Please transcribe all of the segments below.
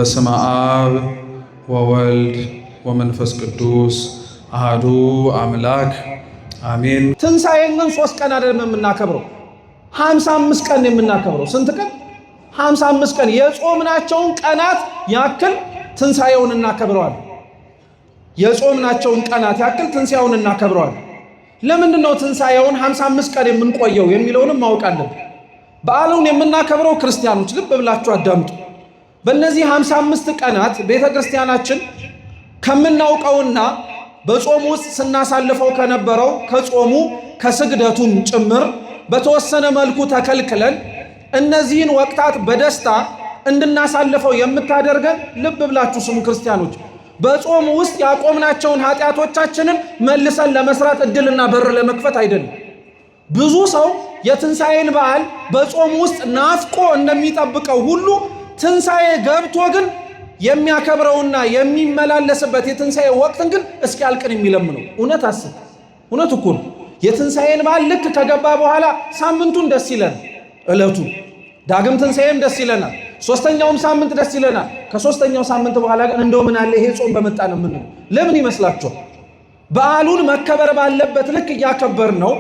በስመ አብ ወወልድ ወመንፈስ ቅዱስ አሐዱ አምላክ አሜን። ትንሣኤን ግን 3 ቀን አይደለም የምናከብረው፣ 55 ቀን የምናከብረው። ስንት ቀን? 55 ቀን። የጾምናቸውን ቀናት ያክል ትንሣኤውን እናከብረዋለን። የጾምናቸውን ቀናት ያክል ትንሣኤውን እናከብረዋለን። ለምንድን ነው ትንሣኤውን 55 ቀን የምንቆየው የሚለውንም ማወቅ አለብን። በዓሉን የምናከብረው ክርስቲያኖች ልብ ብላችሁ አዳምጡ። በእነዚህ 55 ቀናት ቤተ ክርስቲያናችን ከምናውቀውና በጾም ውስጥ ስናሳልፈው ከነበረው ከጾሙ ከስግደቱም ጭምር በተወሰነ መልኩ ተከልክለን እነዚህን ወቅታት በደስታ እንድናሳልፈው የምታደርገን ልብ ብላችሁ ስሙ ክርስቲያኖች፣ በጾም ውስጥ ያቆምናቸውን ኃጢአቶቻችንን መልሰን ለመስራት እድልና በር ለመክፈት አይደለም። ብዙ ሰው የትንሣኤን በዓል በጾም ውስጥ ናፍቆ እንደሚጠብቀው ሁሉ ትንሣኤ ገብቶ ግን የሚያከብረውና የሚመላለስበት የትንሣኤ ወቅትን ግን እስኪያልቅን የሚለምነው። እውነት አስብ፣ እውነት እኮ ነው። የትንሣኤን በዓል ልክ ከገባ በኋላ ሳምንቱን ደስ ይለናል፣ ዕለቱ ዳግም ትንሣኤም ደስ ይለናል፣ 3ኛውም ሳምንት ደስ ይለናል። ከ3ኛው ሳምንት በኋላ ግን እንደው ምን አለ ይሄ ጾም በመጣ ነው የምንለው። ለምን ይመስላችኋል? በዓሉን መከበር ባለበት ልክ እያከበር ነው።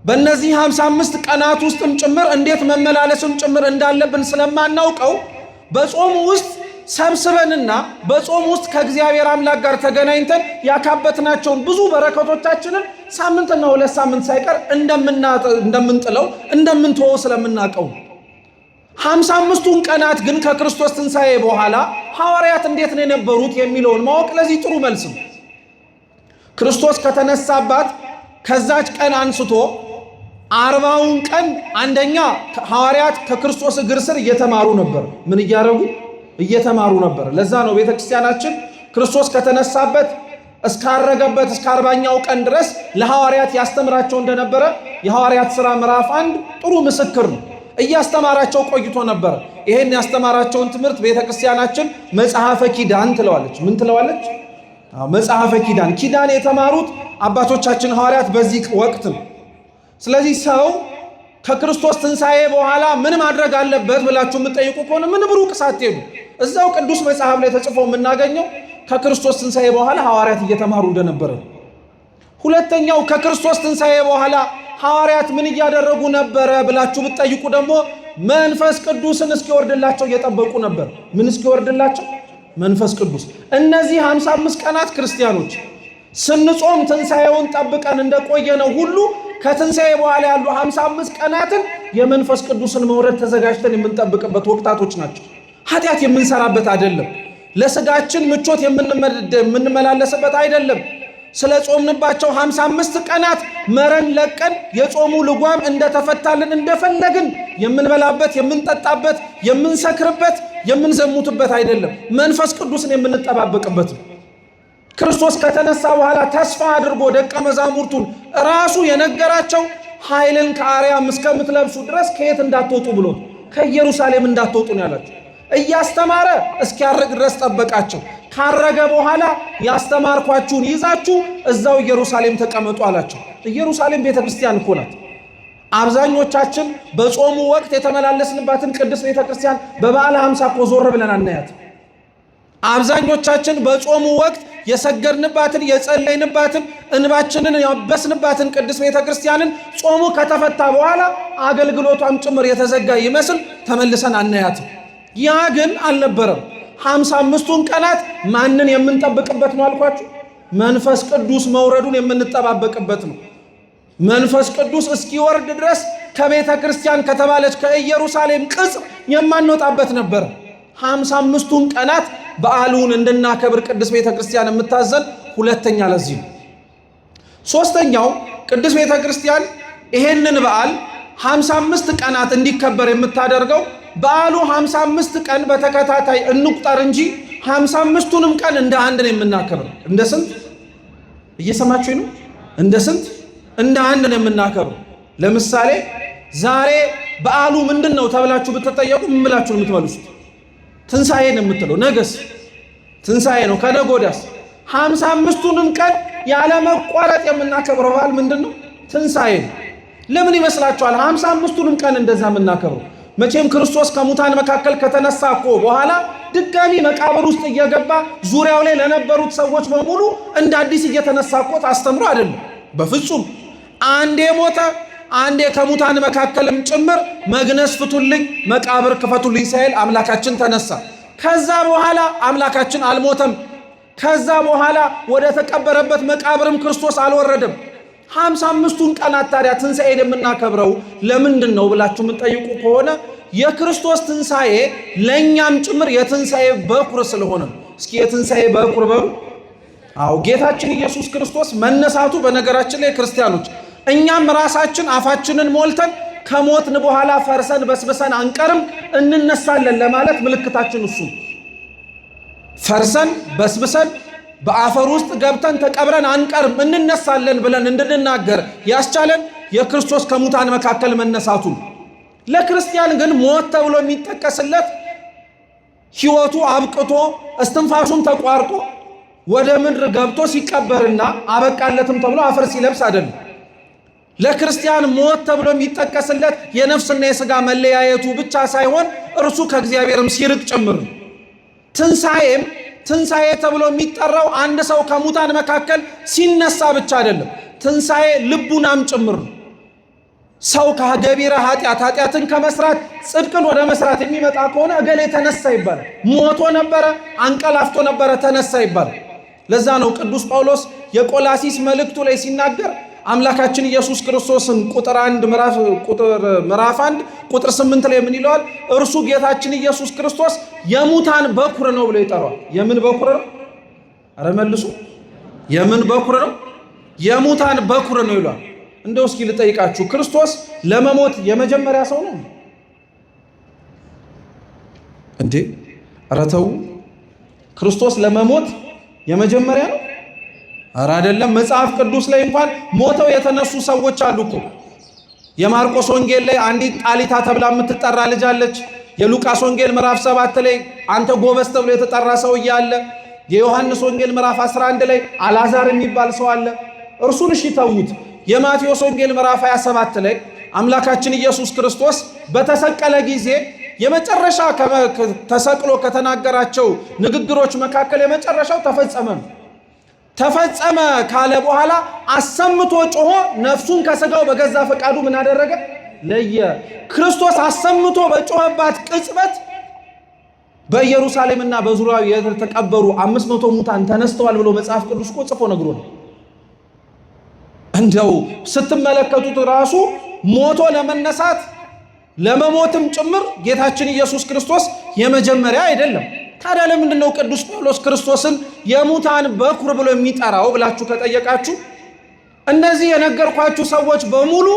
በእነዚህ 55 ቀናት ውስጥም ጭምር እንዴት መመላለስም ጭምር እንዳለብን ስለማናውቀው በጾም ውስጥ ሰብስበንና በጾም ውስጥ ከእግዚአብሔር አምላክ ጋር ተገናኝተን ያካበትናቸውን ብዙ በረከቶቻችንን ሳምንትና 2 ሳምንት ሳይቀር እንደምንጥለው እንደምንተወው ስለምናውቀው 55ቱን ቀናት ግን ከክርስቶስ ትንሣኤ በኋላ ሐዋርያት እንዴት ነው የነበሩት የሚለውን ማወቅ ለዚህ ጥሩ መልስ ነው። ክርስቶስ ከተነሳባት ከዛች ቀን አንስቶ 40ውን ቀን አንደኛ ሐዋርያት ከክርስቶስ እግር ስር እየተማሩ ነበር። ምን እያደረጉ? እየተማሩ ነበር። ለዛ ነው ቤተክርስቲያናችን ክርስቶስ ከተነሳበት እስካረገበት እስከ 40ኛው ቀን ድረስ ለሐዋርያት ያስተምራቸው እንደነበረ የሐዋርያት ሥራ ምዕራፍ 1 ጥሩ ምስክር ነው። እያስተማራቸው ቆይቶ ነበር። ይሄን ያስተማራቸውን ትምህርት ቤተክርስቲያናችን መጽሐፈ ኪዳን ትለዋለች። ምን ትለዋለች? መጽሐፈ ኪዳን። ኪዳን የተማሩት አባቶቻችን ሐዋርያት በዚህ ወቅት ነው። ስለዚህ ሰው ከክርስቶስ ትንሣኤ በኋላ ምን ማድረግ አለበት ብላችሁ የምትጠይቁ ከሆነ ምን ብሩቅ ሳትሄዱ እዛው ቅዱስ መጽሐፍ ላይ ተጽፎ የምናገኘው ከክርስቶስ ትንሣኤ በኋላ ሐዋርያት እየተማሩ እንደነበረ። ሁለተኛው ከክርስቶስ ትንሣኤ በኋላ ሐዋርያት ምን እያደረጉ ነበረ ብላችሁ ብትጠይቁ ደግሞ መንፈስ ቅዱስን እስኪወርድላቸው እየጠበቁ ነበር። ምን እስኪወርድላቸው? መንፈስ ቅዱስ። እነዚህ 55 ቀናት ክርስቲያኖች ስንጾም ትንሣኤውን ጠብቀን እንደቆየነው ሁሉ ከትንሣኤ በኋላ ያሉ 55 ቀናትን የመንፈስ ቅዱስን መውረድ ተዘጋጅተን የምንጠብቅበት ወቅታቶች ናቸው። ኃጢአት የምንሰራበት አይደለም። ለስጋችን ምቾት የምንመላለስበት አይደለም። ስለ ጾምንባቸው 55 ቀናት መረን ለቀን የጾሙ ልጓም እንደተፈታልን እንደፈለግን የምንበላበት፣ የምንጠጣበት፣ የምንሰክርበት፣ የምንዘሙትበት አይደለም። መንፈስ ቅዱስን የምንጠባበቅበት ነው። ክርስቶስ ከተነሳ በኋላ ተስፋ አድርጎ ደቀ መዛሙርቱን ራሱ የነገራቸው ኃይልን ከአርያም እስከምትለብሱ ድረስ ከየት እንዳትወጡ ብሎ ከኢየሩሳሌም እንዳትወጡ ነው ያላቸው። እያስተማረ እስኪያርግ ድረስ ጠበቃቸው። ካረገ በኋላ ያስተማርኳችሁን ይዛችሁ እዛው ኢየሩሳሌም ተቀመጡ አላቸው። ኢየሩሳሌም ቤተክርስቲያን እኮ ናት። አብዛኞቻችን በጾሙ ወቅት የተመላለስንባትን ቅድስት ቤተክርስቲያን በበዓለ ሃምሳ እኮ ዞር ብለን አናያት። አብዛኞቻችን በጾሙ ወቅት የሰገድንባትን የጸለይንባትን እንባችንን ያበስንባትን ቅድስት ቤተክርስቲያንን ጾሙ ከተፈታ በኋላ አገልግሎቷም ጭምር የተዘጋ ይመስል ተመልሰን አናያትም። ያ ግን አልነበረም። 55ቱን ቀናት ማንን የምንጠብቅበት ነው አልኳችሁ? መንፈስ ቅዱስ መውረዱን የምንጠባበቅበት ነው። መንፈስ ቅዱስ እስኪወርድ ድረስ ከቤተ ክርስቲያን ከተባለች ከኢየሩሳሌም ቅጽር የማንወጣበት ነበር። 55ቱን ቀናት በዓሉን እንድናከብር ቅድስት ቤተ ክርስቲያን የምታዘን ሁለተኛ ለዚህ ነው። ሶስተኛው ቅድስት ቤተ ክርስቲያን ይሄንን በዓል 55 ቀናት እንዲከበር የምታደርገው በዓሉ 55 ቀን በተከታታይ እንቁጠር እንጂ 55ቱንም ቀን እንደ አንድ ነው የምናከብረው። እንደ ስንት? እየሰማችሁኝ ነው? እንደ ስንት? እንደ አንድ ነው የምናከብረው። ለምሳሌ ዛሬ በዓሉ ምንድን ነው ተብላችሁ ብትጠየቁ ምን ብላችሁ ነው የምትመልሱት? ትንሣኤ ነው የምትለው። ነገስ? ትንሣኤ ነው። ከነገ ወዲያስ? 55ቱንም ቀን ያለመቋረጥ የምናከብረው በዓል ምንድን ነው? ትንሣኤ ነው። ለምን ይመስላችኋል 55ቱንም ቀን እንደዛ የምናከብረው? መቼም ክርስቶስ ከሙታን መካከል ከተነሳ እኮ በኋላ ድጋሚ መቃብር ውስጥ እየገባ ዙሪያው ላይ ለነበሩት ሰዎች በሙሉ እንደ አዲስ እየተነሳ እኮ አስተምሮ አይደለም። በፍጹም አንዴ ሞተ፣ አንዴ ከሙታን መካከልም ጭምር መግነዝ ፍቱልኝ፣ መቃብር ክፈቱልኝ ሳይል አምላካችን ተነሳ። ከዛ በኋላ አምላካችን አልሞተም። ከዛ በኋላ ወደ ተቀበረበት መቃብርም ክርስቶስ አልወረደም። 55ቱን ቀናት ታዲያ ትንሣኤን የምናከብረው ለምንድን ነው ብላችሁ የምትጠይቁ ከሆነ የክርስቶስ ትንሣኤ ለእኛም ጭምር የትንሣኤ በኩር ስለሆነ። እስኪ የትንሣኤ በኩር በሉ። አዎ ጌታችን ኢየሱስ ክርስቶስ መነሳቱ፣ በነገራችን ላይ ክርስቲያኖች እኛም ራሳችን አፋችንን ሞልተን ከሞትን በኋላ ፈርሰን በስብሰን አንቀርም፣ እንነሳለን ለማለት ምልክታችን እሱ። ፈርሰን በስብሰን በአፈር ውስጥ ገብተን ተቀብረን አንቀርም፣ እንነሳለን ብለን እንድንናገር ያስቻለን የክርስቶስ ከሙታን መካከል መነሳቱ። ለክርስቲያን ግን ሞት ተብሎ የሚጠቀስለት ሕይወቱ አብቅቶ እስትንፋሱም ተቋርጦ ወደ ምድር ገብቶ ሲቀበርና አበቃለትም ተብሎ አፈር ሲለብስ አይደለም። ለክርስቲያን ሞት ተብሎ የሚጠቀስለት የነፍስና የሥጋ መለያየቱ ብቻ ሳይሆን እርሱ ከእግዚአብሔርም ሲርቅ ጭምር። ትንሣኤ ተብሎ የሚጠራው አንድ ሰው ከሙታን መካከል ሲነሳ ብቻ አይደለም። ትንሣኤ ልቡናም ጭምር ነው። ሰው ከገቢረ ኃጢአትን ከመስራት ጽድቅን ወደ መስራት የሚመጣ ከሆነ እገሌ ተነሳ ይባላል። ሞቶ ነበረ፣ አንቀላፍቶ ነበረ፣ ተነሳ ይባላል። ለዛ ነው ቅዱስ ጳውሎስ የቆላሲስ መልእክቱ ላይ ሲናገር አምላካችን ኢየሱስ ክርስቶስን ምዕራፍ 1 ቁጥር 8 ላይ ምን ይለዋል? እርሱ ጌታችን ኢየሱስ ክርስቶስ የሙታን በኩር ነው ብሎ ይጠራዋል። የምን በኩር ነው? አረ መልሱ። የምን በኩር ነው? የሙታን በኩር ነው ይለዋል። እንደው እስኪ ልጠይቃችሁ፣ ክርስቶስ ለመሞት የመጀመሪያ ሰው ነው እንዴ? አረ ተው። ክርስቶስ ለመሞት የመጀመሪያ ነው? አረ አይደለም። መጽሐፍ ቅዱስ ላይ እንኳን ሞተው የተነሱ ሰዎች አሉ እኮ። የማርቆስ ወንጌል ላይ አንዲት ጣሊታ ተብላ የምትጠራ ልጅ አለች። የሉቃስ ወንጌል ምዕራፍ 7 ላይ አንተ ጎበዝ ተብሎ የተጠራ ሰው እያለ፣ የዮሐንስ ወንጌል ምዕራፍ 11 ላይ አልዓዛር የሚባል ሰው አለ። እርሱን እሺ ተዉት። የማቴዎስ ወንጌል ምዕራፍ 27 ላይ አምላካችን ኢየሱስ ክርስቶስ በተሰቀለ ጊዜ የመጨረሻ ተሰቅሎ ከተናገራቸው ንግግሮች መካከል የመጨረሻው ተፈጸመ ካለ በኋላ አሰምቶ ጮሆ ነፍሱን ከሥጋው በገዛ ፈቃዱ ምን አደረገ? ለየ። ክርስቶስ አሰምቶ በጮኸባት ቅጽበት በኢየሩሳሌምና በዙሪያው የተቀበሩ 500 ሙታን ተነስተዋል ብሎ መጽሐፍ ቅዱስ እኮ ጽፎ ነግሮናል። እንደው ስትመለከቱት ራሱ ሞቶ ለመነሳት ለመሞትም ጭምር ጌታችን ኢየሱስ ክርስቶስ የመጀመሪያ አይደለም። ታዲያ ለምንድን ነው ቅዱስ ጳውሎስ ክርስቶስን የሙታን በኩር ብሎ የሚጠራው ብላችሁ ከጠየቃችሁ፣ እነዚህ የነገርኳችሁ ሰዎች በሙሉ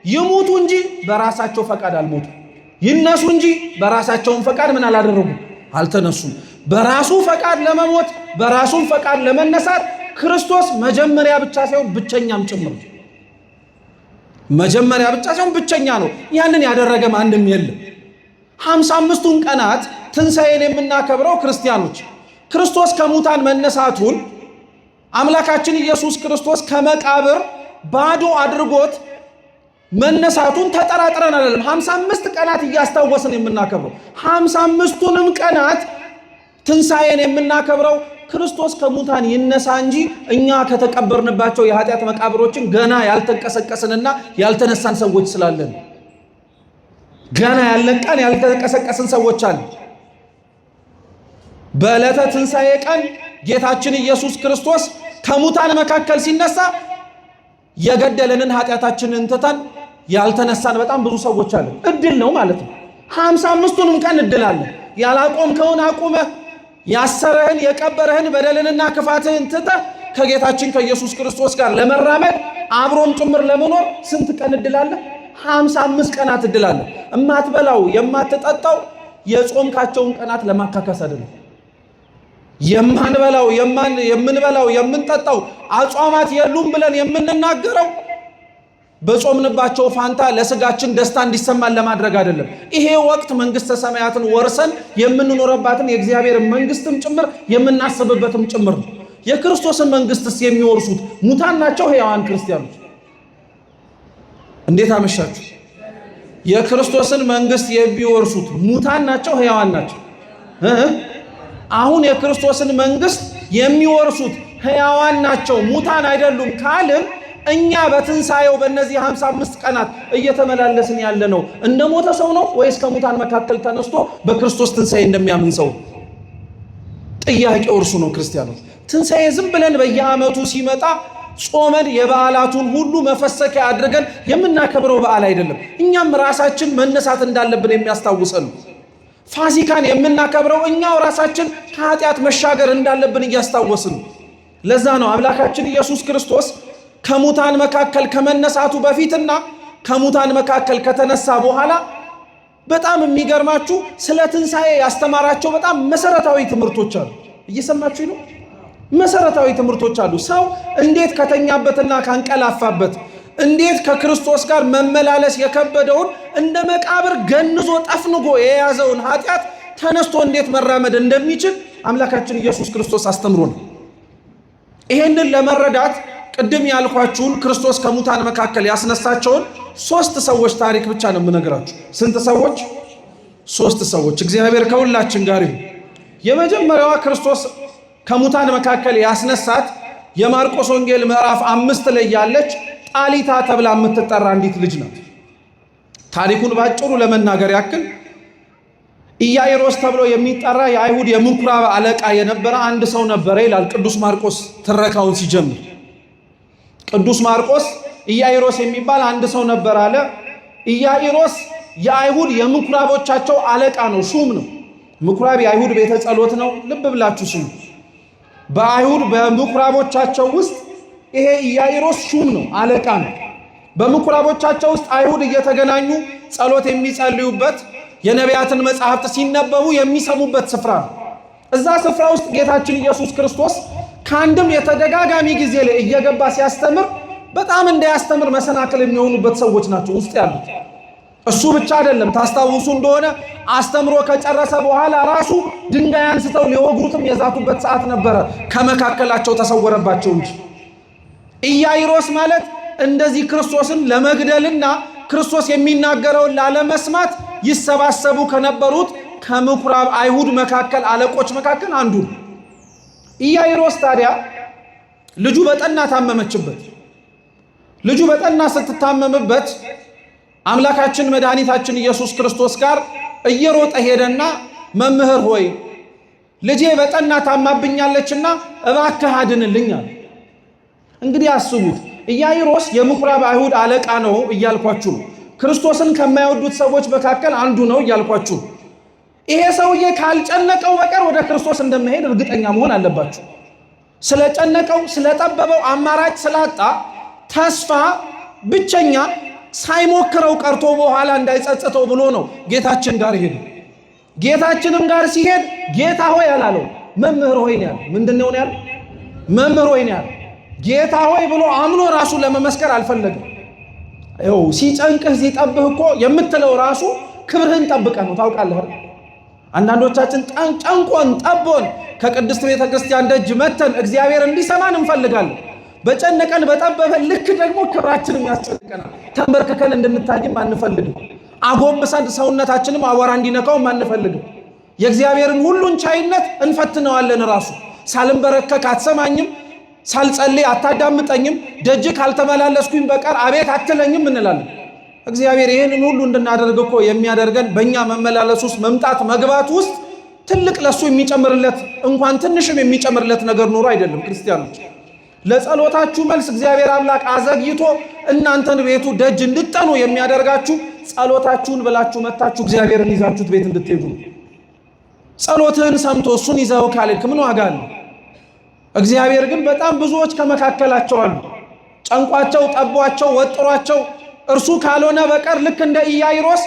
ይሙቱ እንጂ በራሳቸው ፈቃድ አልሞቱ፣ ይነሱ እንጂ በራሳቸውን ፈቃድ ምን አላደረጉም? አልተነሱም። በራሱ ፈቃድ ለመሞት በራሱን ፈቃድ ለመነሳት ክርስቶስ መጀመሪያ ብቻ ሳይሆን ብቸኛም ጭምር። መጀመሪያ ብቻ ሳይሆን ብቸኛ ነው። ያንን ያደረገ ማንም የለም። 55ቱን ቀናት ትንሣኤን የምናከብረው ክርስቲያኖች ክርስቶስ ከሙታን መነሳቱን አምላካችን ኢየሱስ ክርስቶስ ከመቃብር ባዶ አድርጎት መነሳቱን ተጠራጥረን አይደለም። 55 ቀናት እያስታወስን የምናከብረው 55ቱንም ቀናት ትንሣኤን የምናከብረው ክርስቶስ ከሙታን ይነሳ እንጂ እኛ ከተቀበርንባቸው የኃጢአት መቃብሮችን ገና ያልተንቀሰቀስንና ያልተነሳን ሰዎች ስላለን፣ ገና ያልነቃን ያልተንቀሰቀስን ሰዎች አሉ። በዕለተ ትንሣኤ ቀን ጌታችን ኢየሱስ ክርስቶስ ከሙታን መካከል ሲነሳ የገደለንን ኃጢአታችንን ትተን ያልተነሳን በጣም ብዙ ሰዎች አሉ። እድል ነው ማለት ነው። 55ቱንም ቀን እድል አለ። ያላቆምከውን አቁመህ ያሰረህን የቀበረህን በደልንና ክፋትህን ትተህ ከጌታችን ከኢየሱስ ክርስቶስ ጋር ለመራመድ አብሮም ጭምር ለመኖር ስንት ቀን እድል አለ? 55 ቀናት እድል አለ። የማትበላው የማትጠጣው የጾምካቸውን ቀናት ለማካከስ አይደለም። የምንበላው የምንጠጣው አጽዋማት የሉም ብለን የምንናገረው በጾምንባቸው ፋንታ ለስጋችን ደስታ እንዲሰማን ለማድረግ አይደለም። ይሄ ወቅት መንግስተ ሰማያትን ወርሰን የምንኖርባትን የእግዚአብሔር መንግስትም ጭምር የምናስብበትም ጭምር ነው። የክርስቶስን መንግስትስ የሚወርሱት ሙታን ናቸው ሕያዋን ክርስቲያኖች? እንዴት አመሻችሁ? የክርስቶስን መንግስት የሚወርሱት ሙታን ናቸው ሕያዋን ናቸው? አሁን የክርስቶስን መንግስት የሚወርሱት ሕያዋን ናቸው ሙታን አይደሉም ካልን እኛ በትንሣኤው በእነዚህ 55 ቀናት እየተመላለስን ያለ ነው እንደ ሞተ ሰው ነው ወይስ ከሙታን መካከል ተነስቶ በክርስቶስ ትንሣኤ እንደሚያምን ሰው? ጥያቄው እርሱ ነው። ክርስቲያኖች ትንሣኤ ዝም ብለን በየዓመቱ ሲመጣ ጾመን የበዓላቱን ሁሉ መፈሰኪያ አድርገን የምናከብረው በዓል አይደለም። እኛም ራሳችን መነሳት እንዳለብን የሚያስታውሰን ነው። ፋሲካን የምናከብረው እኛው ራሳችን ከኃጢአት መሻገር እንዳለብን እያስታወስን። ለዛ ነው አምላካችን ኢየሱስ ክርስቶስ ከሙታን መካከል ከመነሳቱ በፊትና ከሙታን መካከል ከተነሳ በኋላ በጣም የሚገርማችሁ ስለ ትንሣኤ ያስተማራቸው በጣም መሰረታዊ ትምህርቶች አሉ። እየሰማችሁ ነው? መሰረታዊ ትምህርቶች አሉ። ሰው እንዴት ከተኛበትና ካንቀላፋበት እንዴት ከክርስቶስ ጋር መመላለስ የከበደውን እንደ መቃብር ገንዞ ጠፍንጎ የያዘውን ኃጢአት ተነስቶ እንዴት መራመድ እንደሚችል አምላካችን ኢየሱስ ክርስቶስ አስተምሮናል። ይሄንን ለመረዳት ቅድም ያልኳችሁን ክርስቶስ ከሙታን መካከል ያስነሳቸውን 3 ሰዎች ታሪክ ብቻ ነው የምነግራችሁ። ስንት ሰዎች? 3 ሰዎች። እግዚአብሔር ከሁላችን ጋር ይሁን። የመጀመሪያዋ ክርስቶስ ከሙታን መካከል ያስነሳት የማርቆስ ወንጌል ምዕራፍ 5 ላይ ያለች ጣሊታ ተብላ የምትጠራ አንዲት ልጅ ናት። ታሪኩን ባጭሩ ለመናገር ያክል ኢያኢሮስ ተብሎ የሚጠራ የአይሁድ የምኩራብ አለቃ የነበረ አንድ ሰው ነበረ ይላል ቅዱስ ማርቆስ ትረካውን ሲጀምር። ቅዱስ ማርቆስ ኢያኢሮስ የሚባል አንድ ሰው ነበር አለ። ኢያኢሮስ የአይሁድ የምኩራቦቻቸው አለቃ ነው፣ ሹም ነው። ምኩራብ የአይሁድ ቤተ ጸሎት ነው። ልብ ብላችሁ ስሙ። በአይሁድ በምኩራቦቻቸው ውስጥ ይሄ ኢያኢሮስ ሹም ነው፣ አለቃ ነው። በምኩራቦቻቸው ውስጥ አይሁድ እየተገናኙ ጸሎት የሚጸልዩበት የነቢያትን መጻሕፍት ሲነበቡ የሚሰሙበት ስፍራ ነው። እዛ ስፍራ ውስጥ ጌታችን ኢየሱስ ክርስቶስ ከአንድም የተደጋጋሚ ጊዜ ላይ እየገባ ሲያስተምር በጣም እንዳያስተምር መሰናክል የሚሆኑበት ሰዎች ናቸው ውስጥ ያሉት። እሱ ብቻ አይደለም። ታስታውሱ እንደሆነ አስተምሮ ከጨረሰ በኋላ ራሱ ድንጋይ አንስተው ሊወግሩትም የዛቱበት ሰዓት ነበረ። ከመካከላቸው ተሰወረባቸው እንጂ። ኢያኢሮስ ማለት እንደዚህ ክርስቶስን ለመግደልና ክርስቶስ የሚናገረውን ላለመስማት ይሰባሰቡ ከነበሩት ከምኩራብ አይሁድ መካከል አለቆች መካከል አንዱ ነው። ኢያኢሮስ ታዲያ ልጁ በጠና ታመመችበት። ልጁ በጠና ስትታመምበት አምላካችን መድኃኒታችን ኢየሱስ ክርስቶስ ጋር እየሮጠ ሄደና መምህር ሆይ ልጄ በጠና ታማብኛለችና እባክህ አድንልኝ አለ። እንግዲህ አስቡት፣ ኢያኢሮስ የምኩራብ አይሁድ አለቃ ነው እያልኳችሁ ነው። ክርስቶስን ከማይወዱት ሰዎች መካከል አንዱ ነው እያልኳችሁ። ይሄ ሰውዬ ካልጨነቀው በቀር ወደ ክርስቶስ እንደማይሄድ እርግጠኛ መሆን አለባችሁ። ስለጨነቀው፣ ስለጠበበው፣ አማራጭ ስላጣ ተስፋ ብቸኛ ሳይሞክረው ቀርቶ በኋላ እንዳይጸጽተው ብሎ ነው ጌታችን ጋር ሄደ። ጌታችንም ጋር ሲሄድ ጌታ ሆይ አላለው፣ መምህር ሆይ ነው ያለው። ምንድነው ነው ያለው? መምህር ሆይ ነው ያለው። ጌታ ሆይ ብሎ አምኖ ራሱ ለመመስከር አልፈለገም። ይኸው ሲጨንቅህ ሲጠብህ እኮ የምትለው ራሱ ክብርህን ጠብቀህ ነው። ታውቃለህ፣ አንዳንዶቻችን ጨንቆን ጠቦን ከቅድስት ቤተ ክርስቲያን ደጅ መተን እግዚአብሔር እንዲሰማን እንፈልጋለን። በጨነቀን በጠበበን ልክ ደግሞ ክብራችንም ያስጨንቀናል። ተንበርክከን እንድንታይም አንፈልግም። አጎንብሰን ሰውነታችንም አቧራ እንዲነካውም አንፈልግም። የእግዚአብሔርን ሁሉን ቻይነት እንፈትነዋለን። ራሱ ሳልንበረከክ አትሰማኝም፣ ሳልጸልይ አታዳምጠኝም፣ ደጅ ካልተመላለስኩኝ በቀር አቤት አትለኝም እንላለን። እግዚአብሔር ይህንን ሁሉ እንድናደርግ እኮ የሚያደርገን በእኛ መመላለስ ውስጥ መምጣት መግባት ውስጥ ትልቅ ለሱ የሚጨምርለት እንኳን ትንሽም የሚጨምርለት ነገር ኖሮ አይደለም። ክርስቲያኖች ለጸሎታችሁ መልስ እግዚአብሔር አምላክ አዘግይቶ እናንተን ቤቱ ደጅ እንድጠኑ የሚያደርጋችሁ ጸሎታችሁን ብላችሁ መታችሁ እግዚአብሔርን ይዛችሁት ቤት እንድትሄዱ። ጸሎትህን ሰምቶ እሱን ይዘው ካልክ ምን ዋጋ አለው? እግዚአብሔር ግን በጣም ብዙዎች ከመካከላቸው አሉ ጨንቋቸው፣ ጠቧቸው፣ ወጥሯቸው እርሱ ካልሆነ በቀር ልክ እንደ ኢያኢሮስ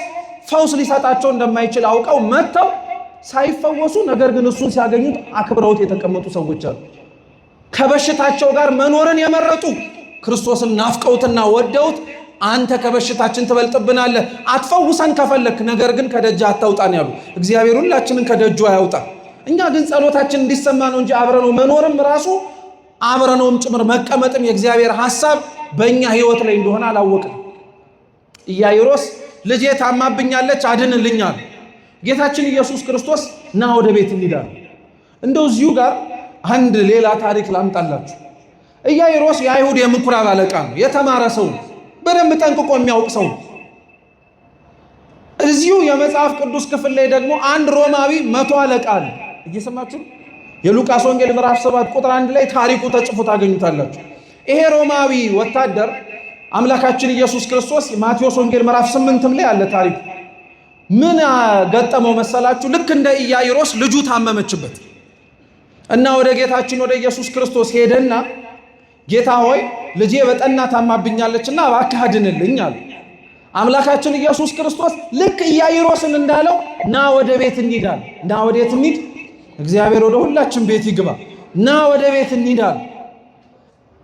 ፈውስ ሊሰጣቸው እንደማይችል አውቀው መጥተው ሳይፈወሱ ነገር ግን እሱን ሲያገኙት አክብረውት የተቀመጡ ሰዎች አሉ። ከበሽታቸው ጋር መኖርን የመረጡ ክርስቶስን ናፍቀውትና ወደውት አንተ ከበሽታችን ትበልጥብናለህ፣ አትፈውሰን ከፈለክ፣ ነገር ግን ከደጅ አታውጣን ያሉ። እግዚአብሔር ሁላችንን ከደጁ አያውጣ። እኛ ግን ጸሎታችን እንዲሰማ ነው እንጂ አብረነው መኖርም ራሱ አብረነውም ጭምር መቀመጥም የእግዚአብሔር ሐሳብ በእኛ ሕይወት ላይ እንደሆነ አላወቅም። ኢያኢሮስ ልጄ ታማብኛለች አድንልኝ አለ። ጌታችን ኢየሱስ ክርስቶስ ና ወደ ቤት እንሂዳለን። እንደው እዚሁ ጋር አንድ ሌላ ታሪክ ላምጣላችሁ። ኢያኢሮስ የአይሁድ የምኩራብ አለቃ ነው። የተማረ ሰው፣ በደንብ ጠንቅቆ የሚያውቅ ሰው። እዚሁ የመጽሐፍ ቅዱስ ክፍል ላይ ደግሞ አንድ ሮማዊ 100 አለቃ አለ። እየሰማችሁ የሉቃስ ወንጌል ምዕራፍ 7 ቁጥር 1 ላይ ታሪኩ ተጽፎ ታገኙታላችሁ። ይሄ ሮማዊ ወታደር አምላካችን ኢየሱስ ክርስቶስ ማቴዎስ ወንጌል ምዕራፍ 8 ላይ አለ ታሪኩ። ምን ገጠመው መሰላችሁ? ልክ እንደ ኢያኢሮስ ልጁ ታመመችበት እና ወደ ጌታችን ወደ ኢየሱስ ክርስቶስ ሄደና ጌታ ሆይ ልጄ በጠና ታማብኛለችና እባክህ አድንልኝ አለ። አምላካችን ኢየሱስ ክርስቶስ ልክ ኢያኢሮስን እንዳለው ና ወደ ቤት እንሂድ አለ። ና ወደ ቤት እንሂድ፣ እግዚአብሔር ወደ ሁላችን ቤት ይግባ፣ ና ወደ ቤት እንሂድ አለ።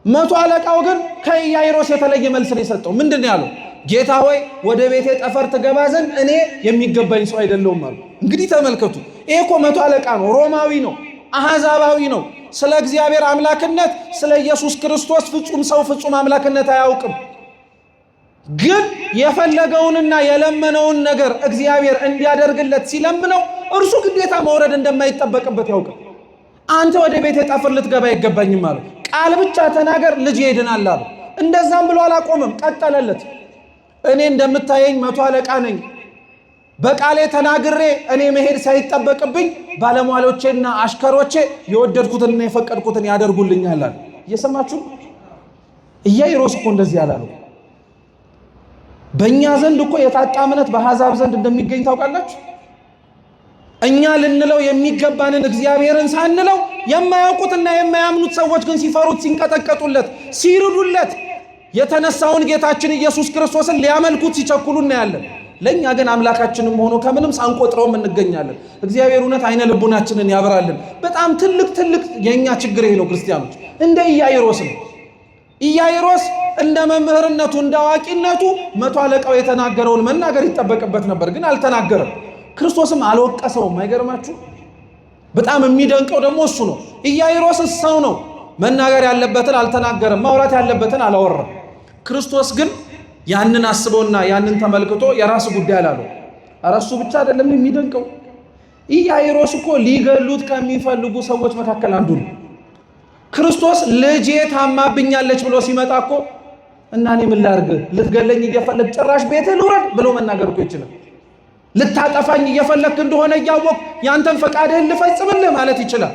100 አለቃው ግን ከኢያኢሮስ የተለየ መልስ ነው የሰጠው። ምንድን ነው ያለው? ጌታ ሆይ ወደ ቤቴ ጠፈር ትገባ ዘንድ እኔ የሚገባኝ ሰው አይደለሁም አሉ። እንግዲህ ተመልከቱ፣ ይሄ እኮ 100 አለቃ ነው፣ ሮማዊ ነው፣ አሕዛባዊ ነው። ስለ እግዚአብሔር አምላክነት ስለ ኢየሱስ ክርስቶስ ፍጹም ሰው ፍጹም አምላክነት አያውቅም። ግን የፈለገውንና የለመነውን ነገር እግዚአብሔር እንዲያደርግለት ሲለምነው እርሱ ግዴታ መውረድ እንደማይጠበቅበት ያውቃል። አንተ ወደ ቤቴ ጠፈር ልትገባ አይገባኝም አለ። ቃል ብቻ ተናገር ልጅ ይድናል አለ። እንደዛም ብሎ አላቆመም፣ ቀጠለለት። እኔ እንደምታየኝ 100 አለቃ ነኝ። በቃሌ ተናግሬ እኔ መሄድ ሳይጠበቅብኝ ባለሟሎቼና አሽከሮቼ የወደድኩትንና የፈቀድኩትን ያደርጉልኛል አለ። እየሰማችሁ ኢያኢሮስ እኮ እንደዚህ ያላለው። በእኛ ዘንድ እኮ የታጣ እምነት በአሕዛብ ዘንድ እንደሚገኝ ታውቃላችሁ። እኛ ልንለው የሚገባንን እግዚአብሔርን ሳንለው የማያውቁትና የማያምኑት ሰዎች ግን ሲፈሩት፣ ሲንቀጠቀጡለት፣ ሲርዱለት የተነሳውን ጌታችን ኢየሱስ ክርስቶስን ሊያመልኩት ሲቸኩሉ እናያለን። ለእኛ ግን አምላካችንም ሆኖ ከምንም ሳንቆጥረውም እንገኛለን። እግዚአብሔር እውነት አይነ ልቡናችንን ያብራልን። በጣም ትልቅ የእኛ ችግር ይሄ ነው ክርስቲያኖች። እንደ ኢያኢሮስ ነው። ኢያኢሮስ እንደ መምህርነቱ እንደ አዋቂነቱ 100 አለቃው የተናገረውን መናገር ይጠበቅበት ነበር፣ ግን አልተናገረም። ክርስቶስም አልወቀሰውም። አይገርማችሁ? በጣም የሚደንቀው ደግሞ እሱ ነው። ኢያኢሮስ ሰው ነው። መናገር ያለበትን አልተናገረም፣ ማውራት ያለበትን አላወራም። ክርስቶስ ግን ያንን አስቦና ያንን ተመልክቶ የራስ ጉዳይ አላለው። ኧረ እሱ ብቻ አይደለም የሚደንቀው። ኢያኢሮስ እኮ ሊገሉት ከሚፈልጉ ሰዎች መካከል አንዱ ነው። ክርስቶስ ልጄ ታማብኛለች ብሎ ሲመጣ እኮ እና እኔ ምን ላድርግ ልትገለኝ እየፈለግ ጭራሽ ቤትህ ልውረድ ብሎ መናገር እኮ ይችላል። ልታጠፋኝ እየፈለክ እንደሆነ እያወቅ ያንተን ፈቃድህን ልፈጽምልህ ማለት ይችላል።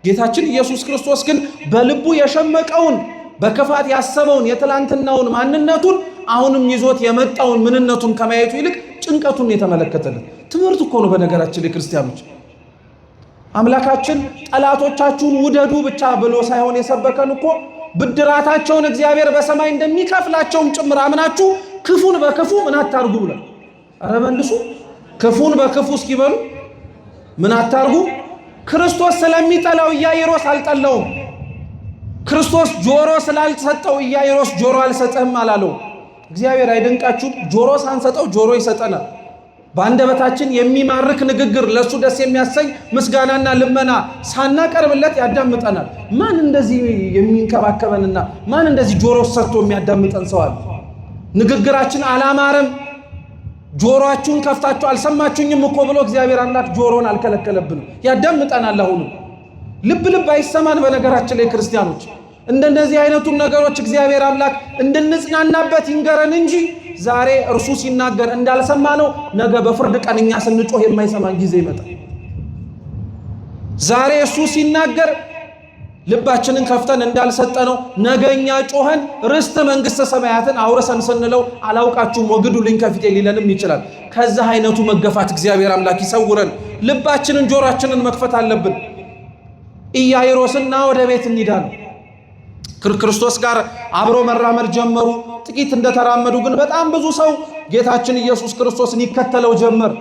ጌታችን ኢየሱስ ክርስቶስ ግን በልቡ የሸመቀውን በክፋት ያሰበውን የትላንትናውን ማንነቱን አሁንም ይዞት የመጣውን ምንነቱን ከማየቱ ይልቅ ጭንቀቱን የተመለከተልን ትምህርት እኮ ነው። በነገራችን ላይ ክርስቲያኖች አምላካችን ጠላቶቻችሁን ውደዱ ብቻ ብሎ ሳይሆን የሰበከን እኮ ብድራታቸውን እግዚአብሔር በሰማይ እንደሚከፍላቸውም ጭምር አምናችሁ ክፉን በክፉ ምን አታርጉ ብሏል። ኧረ መልሱ። ክፉን በክፉ እስኪበሉ ምን አታርጉ። ክርስቶስ ስለሚጠላው ኢያኢሮስ አልጠላውም። ክርስቶስ ጆሮ ስላልሰጠው ኢያኢሮስ ጆሮ አልሰጠህም አላለው። እግዚአብሔር አይደንቃችሁም? ጆሮ ሳንሰጠው ጆሮ ይሰጠናል። በአንደበታችን የሚማርክ ንግግር ለሱ ደስ የሚያሰኝ ምስጋናና ልመና ሳናቀርብለት ያዳምጠናል። ማን እንደዚህ የሚንከባከበንና ማን እንደዚህ ጆሮ ሰጥቶ የሚያዳምጠን ሰው አለ? ንግግራችን አላማረም፣ ጆሮአችሁን ከፍታችሁ አልሰማችሁኝም እኮ ብሎ እግዚአብሔር አምላክ ጆሮን አልከለከለብንም፣ ያዳምጠናል። አሁንም ልብ አይሰማን። በነገራችን ላይ ክርስቲያኖች እንደነዚህ አይነቱን ነገሮች እግዚአብሔር አምላክ እንድንጽናናበት ይንገረን እንጂ ዛሬ እርሱ ሲናገር እንዳልሰማ ነው፣ ነገ በፍርድ ቀን እኛ ስንጮህ የማይሰማን ጊዜ ይመጣል። ዛሬ እሱ ሲናገር ልባችንን ከፍተን እንዳልሰጠ ነው፣ ነገ እኛ ጮኸን ርስት መንግሥተ ሰማያትን አውርሰን ስንለው አላውቃችሁም ወግዱልኝ ከፊቴ ሊለንም ይችላል። ከዛ አይነቱ መገፋት እግዚአብሔር አምላክ ይሰውረን። ልባችንን ጆሮአችንን መክፈት አለብን። ኢያኢሮስና ወደ ቤት እንሂዳለን። ክርስቶስ ጋር አብሮ መራመድ ጀመሩ። ጥቂት እንደተራመዱ ግን በጣም ብዙ ሰው ጌታችን ኢየሱስ ክርስቶስን ይከተለው ጀመር።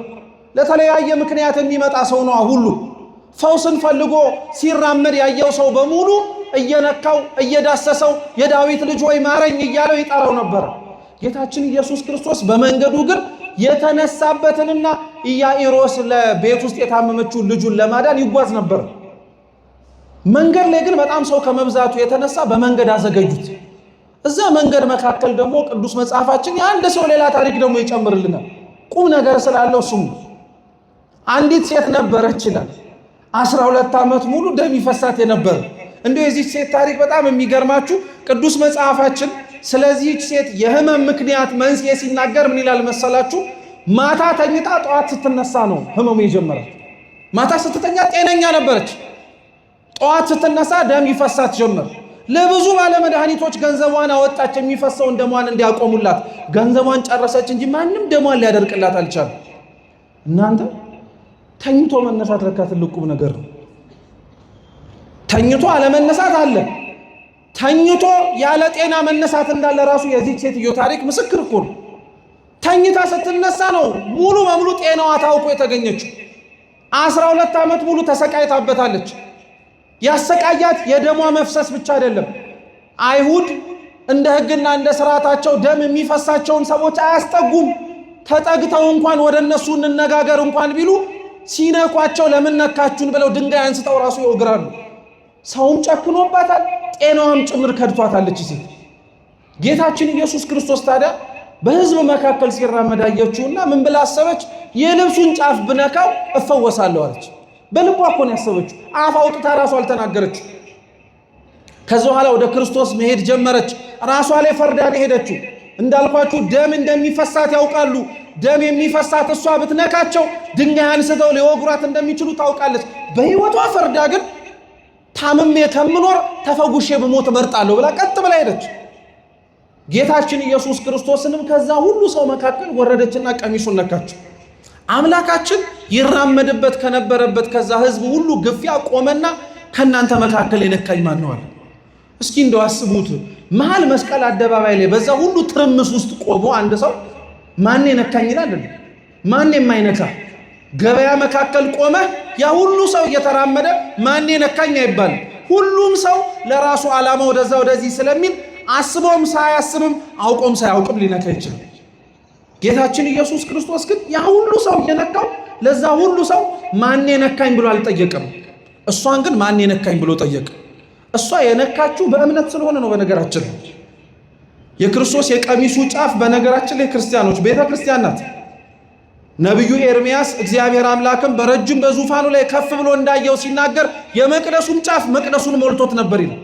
ለተለያየ ምክንያት የሚመጣ ሰው ነው ሁሉ። ፈውስን ፈልጎ ሲራመድ ያየው ሰው በሙሉ እየነካው እየዳሰሰው የዳዊት ልጅ ሆይ ማረኝ እያለው ይጠራው ነበር። ጌታችን ኢየሱስ ክርስቶስ በመንገዱ ግን የተነሳበትንና ኢያኢሮስ ለቤት ውስጥ የታመመችውን ልጁን ለማዳን ይጓዝ ነበር። መንገድ ላይ ግን በጣም ሰው ከመብዛቱ የተነሳ በመንገድ አዘገዩት። እዛ መንገድ መካከል ደግሞ ቅዱስ መጽሐፋችን የአንድ ሰው ሌላ ታሪክ ደግሞ ይጨምርልናል። ቁም ነገር ስላለው ስሙ። አንዲት ሴት ነበረች ይላል 12 ዓመት ሙሉ ደም ይፈሳት የነበረ። እንደው የዚህ ሴት ታሪክ በጣም የሚገርማችሁ ቅዱስ መጽሐፋችን ስለዚህ ሴት የህመም ምክንያት መንስኤ ሲናገር ምን ይላል መሰላችሁ? ማታ ተኝታ ጠዋት ስትነሳ ነው ህመሙ የጀመራት። ማታ ስትተኛ ጤነኛ ነበረች። ጠዋት ስትነሳ ደም ይፈሳት ጀመር። ለብዙ ባለመድኃኒቶች ገንዘቧን አወጣች፣ የሚፈሰውን ደሟን እንዲያቆሙላት። ገንዘቧን ጨረሰች እንጂ ማንም ደሟን ሊያደርቅላት አልቻለም። እናንተ ተኝቶ መነሳት ለካ ትልቅ ቁም ነገር ነው። ተኝቶ አለመነሳት አለ። ተኝቶ ያለ ጤና መነሳት እንዳለ ራሱ የዚህ ሴትዮ ታሪክ ምስክር እኮ ነው። ተኝታ ስትነሳ ነው ሙሉ በሙሉ ጤናዋ ታውቆ የተገኘችው። 12 ዓመት ሙሉ ተሰቃይታበታለች። ያሰቃያት የደሟ መፍሰስ ብቻ አይደለም። አይሁድ እንደ ሕግና እንደ ስርዓታቸው ደም የሚፈሳቸውን ሰዎች አያስጠጉም። ተጠግተው እንኳን ወደ እነሱ እንነጋገር እንኳን ቢሉ ሲነኳቸው ለምን ነካችሁን ብለው ድንጋይ አንስተው ራሱ ይወግራሉ። ሰውም ጨክኖባታል፣ ጤናዋም ጭምር ከድቷታለች ሴት። ጌታችን ኢየሱስ ክርስቶስ ታዲያ በሕዝብ መካከል ሲራመድ አየችውና ምን ብላ አሰበች? የልብሱን ጫፍ ብነካው እፈወሳለሁ አለች። በልቧ እኮ ነው ያሰበችው። አፍ አውጥታ ራሷ አልተናገረችው። ከዛ በኋላ ወደ ክርስቶስ መሄድ ጀመረች። ራሷ ላይ ፈርዳ ነው ሄደችው። እንዳልኳችሁ ደም እንደሚፈሳት ያውቃሉ። ደም የሚፈሳት እሷ ብትነካቸው ድንጋይ አንስተው ሊወግሯት እንደሚችሉ ታውቃለች። በህይወቷ ፈርዳ ግን ታምሜ ከምኖር ተፈጉሼ በሞት እመርጣለሁ ብላ ቀጥ ብላ ሄደች። ጌታችን ኢየሱስ ክርስቶስንም ከዛ ሁሉ ሰው መካከል ወረደችና ቀሚሱን ነካችው። አምላካችን ይራመድበት ከነበረበት ከዛ ህዝብ ሁሉ ግፊያ ቆመና ከናንተ መካከል የነካኝ ማን ነው አለ። እስኪ እንደው አስቡት፣ መሃል መስቀል አደባባይ ላይ በዛ ሁሉ ትርምስ ውስጥ ቆሞ አንድ ሰው ማን የነካኝ ይላል? ማን የማይነካ? ገበያ መካከል ቆመ ያ ሁሉ ሰው እየተራመደ ማን የነካኝ አይባል። ሁሉም ሰው ለራሱ ዓላማ ወደዛ ወደዚህ ስለሚል አስቦም ሳያስብም አውቆም ሳያውቅም ሊነካ ይችላል። ጌታችን ኢየሱስ ክርስቶስ ግን ያ ሁሉ ሰው እየነካው ለዛ ሁሉ ሰው ማን የነካኝ ብሎ አልጠየቀም። እሷን ግን ማን የነካኝ ብሎ ጠየቀ። እሷ የነካችው በእምነት ስለሆነ ነው። በነገራችን የክርስቶስ የቀሚሱ ጫፍ በነገራችን ላይ ክርስቲያኖች ቤተ ክርስቲያን ናት። ነቢዩ ኤርምያስ እግዚአብሔር አምላክም በረጅም በዙፋኑ ላይ ከፍ ብሎ እንዳየው ሲናገር የመቅደሱን ጫፍ መቅደሱን ሞልቶት ነበር ይላል።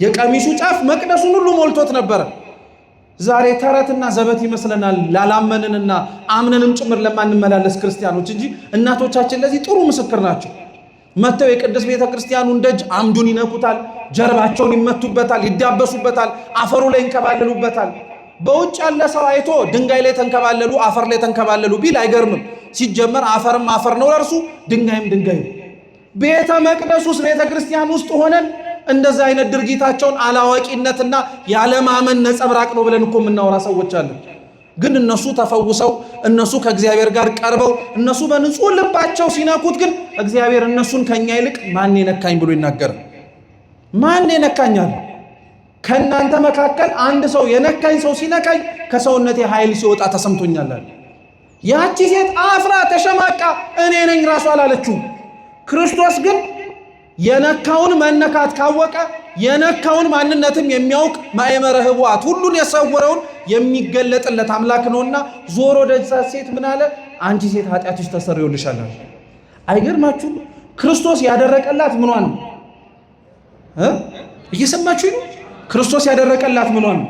የቀሚሱ ጫፍ መቅደሱን ሁሉ ሞልቶት ነበር። ዛሬ ተረትና ዘበት ይመስለናል ላላመንንና አምነንም ጭምር ለማንመላለስ ክርስቲያኖች እንጂ እናቶቻችን ለዚህ ጥሩ ምስክር ናቸው። መተው የቅድስት ቤተ ክርስቲያኑን ደጅ አምዱን ይነኩታል፣ ጀርባቸውን ይመቱበታል፣ ይዳበሱበታል፣ አፈሩ ላይ ይንከባለሉበታል። በውጭ ያለ ሰው አይቶ ድንጋይ ላይ ተንከባለሉ፣ አፈር ላይ ተንከባለሉ ቢል አይገርምም። ሲጀመር አፈርም አፈር ነው ለእርሱ፣ ድንጋይም ድንጋይ ነው። ቤተ መቅደስ ውስጥ ቤተ ክርስቲያን ውስጥ ሆነን እንደዛ አይነት ድርጊታቸውን አላዋቂነትና ያለማመን ነጸብራቅ ነው ብለን እኮ የምናወራ ሰዎች አለን። ግን እነሱ ተፈውሰው እነሱ ከእግዚአብሔር ጋር ቀርበው እነሱ በንጹህ ልባቸው ሲነኩት ግን እግዚአብሔር እነሱን ከኛ ይልቅ ማን የነካኝ ብሎ ይናገራል። ማን የነካኛል? ከእናንተ መካከል አንድ ሰው የነካኝ ሰው ሲነካኝ ከሰውነቴ ኃይል ሲወጣ ተሰምቶኛል። ያቺ ሴት አፍራ ተሸማቃ እኔ ነኝ ራሱ አላለችው። ክርስቶስ ግን የነካውን መነካት ካወቀ የነካውን ማንነትም የሚያውቅ ማእመረ ኅቡዓት ሁሉን የሰወረውን የሚገለጥለት አምላክ ነውና ዞሮ ወደዛ ሴት ምን አለ? አንቺ ሴት ኃጢአትሽ ተሰርዮልሻል አለ። አይገርማችሁ? ክርስቶስ ያደረቀላት ምኗ ነው? እየሰማችሁ ነው? ክርስቶስ ያደረቀላት ምኗ ነው?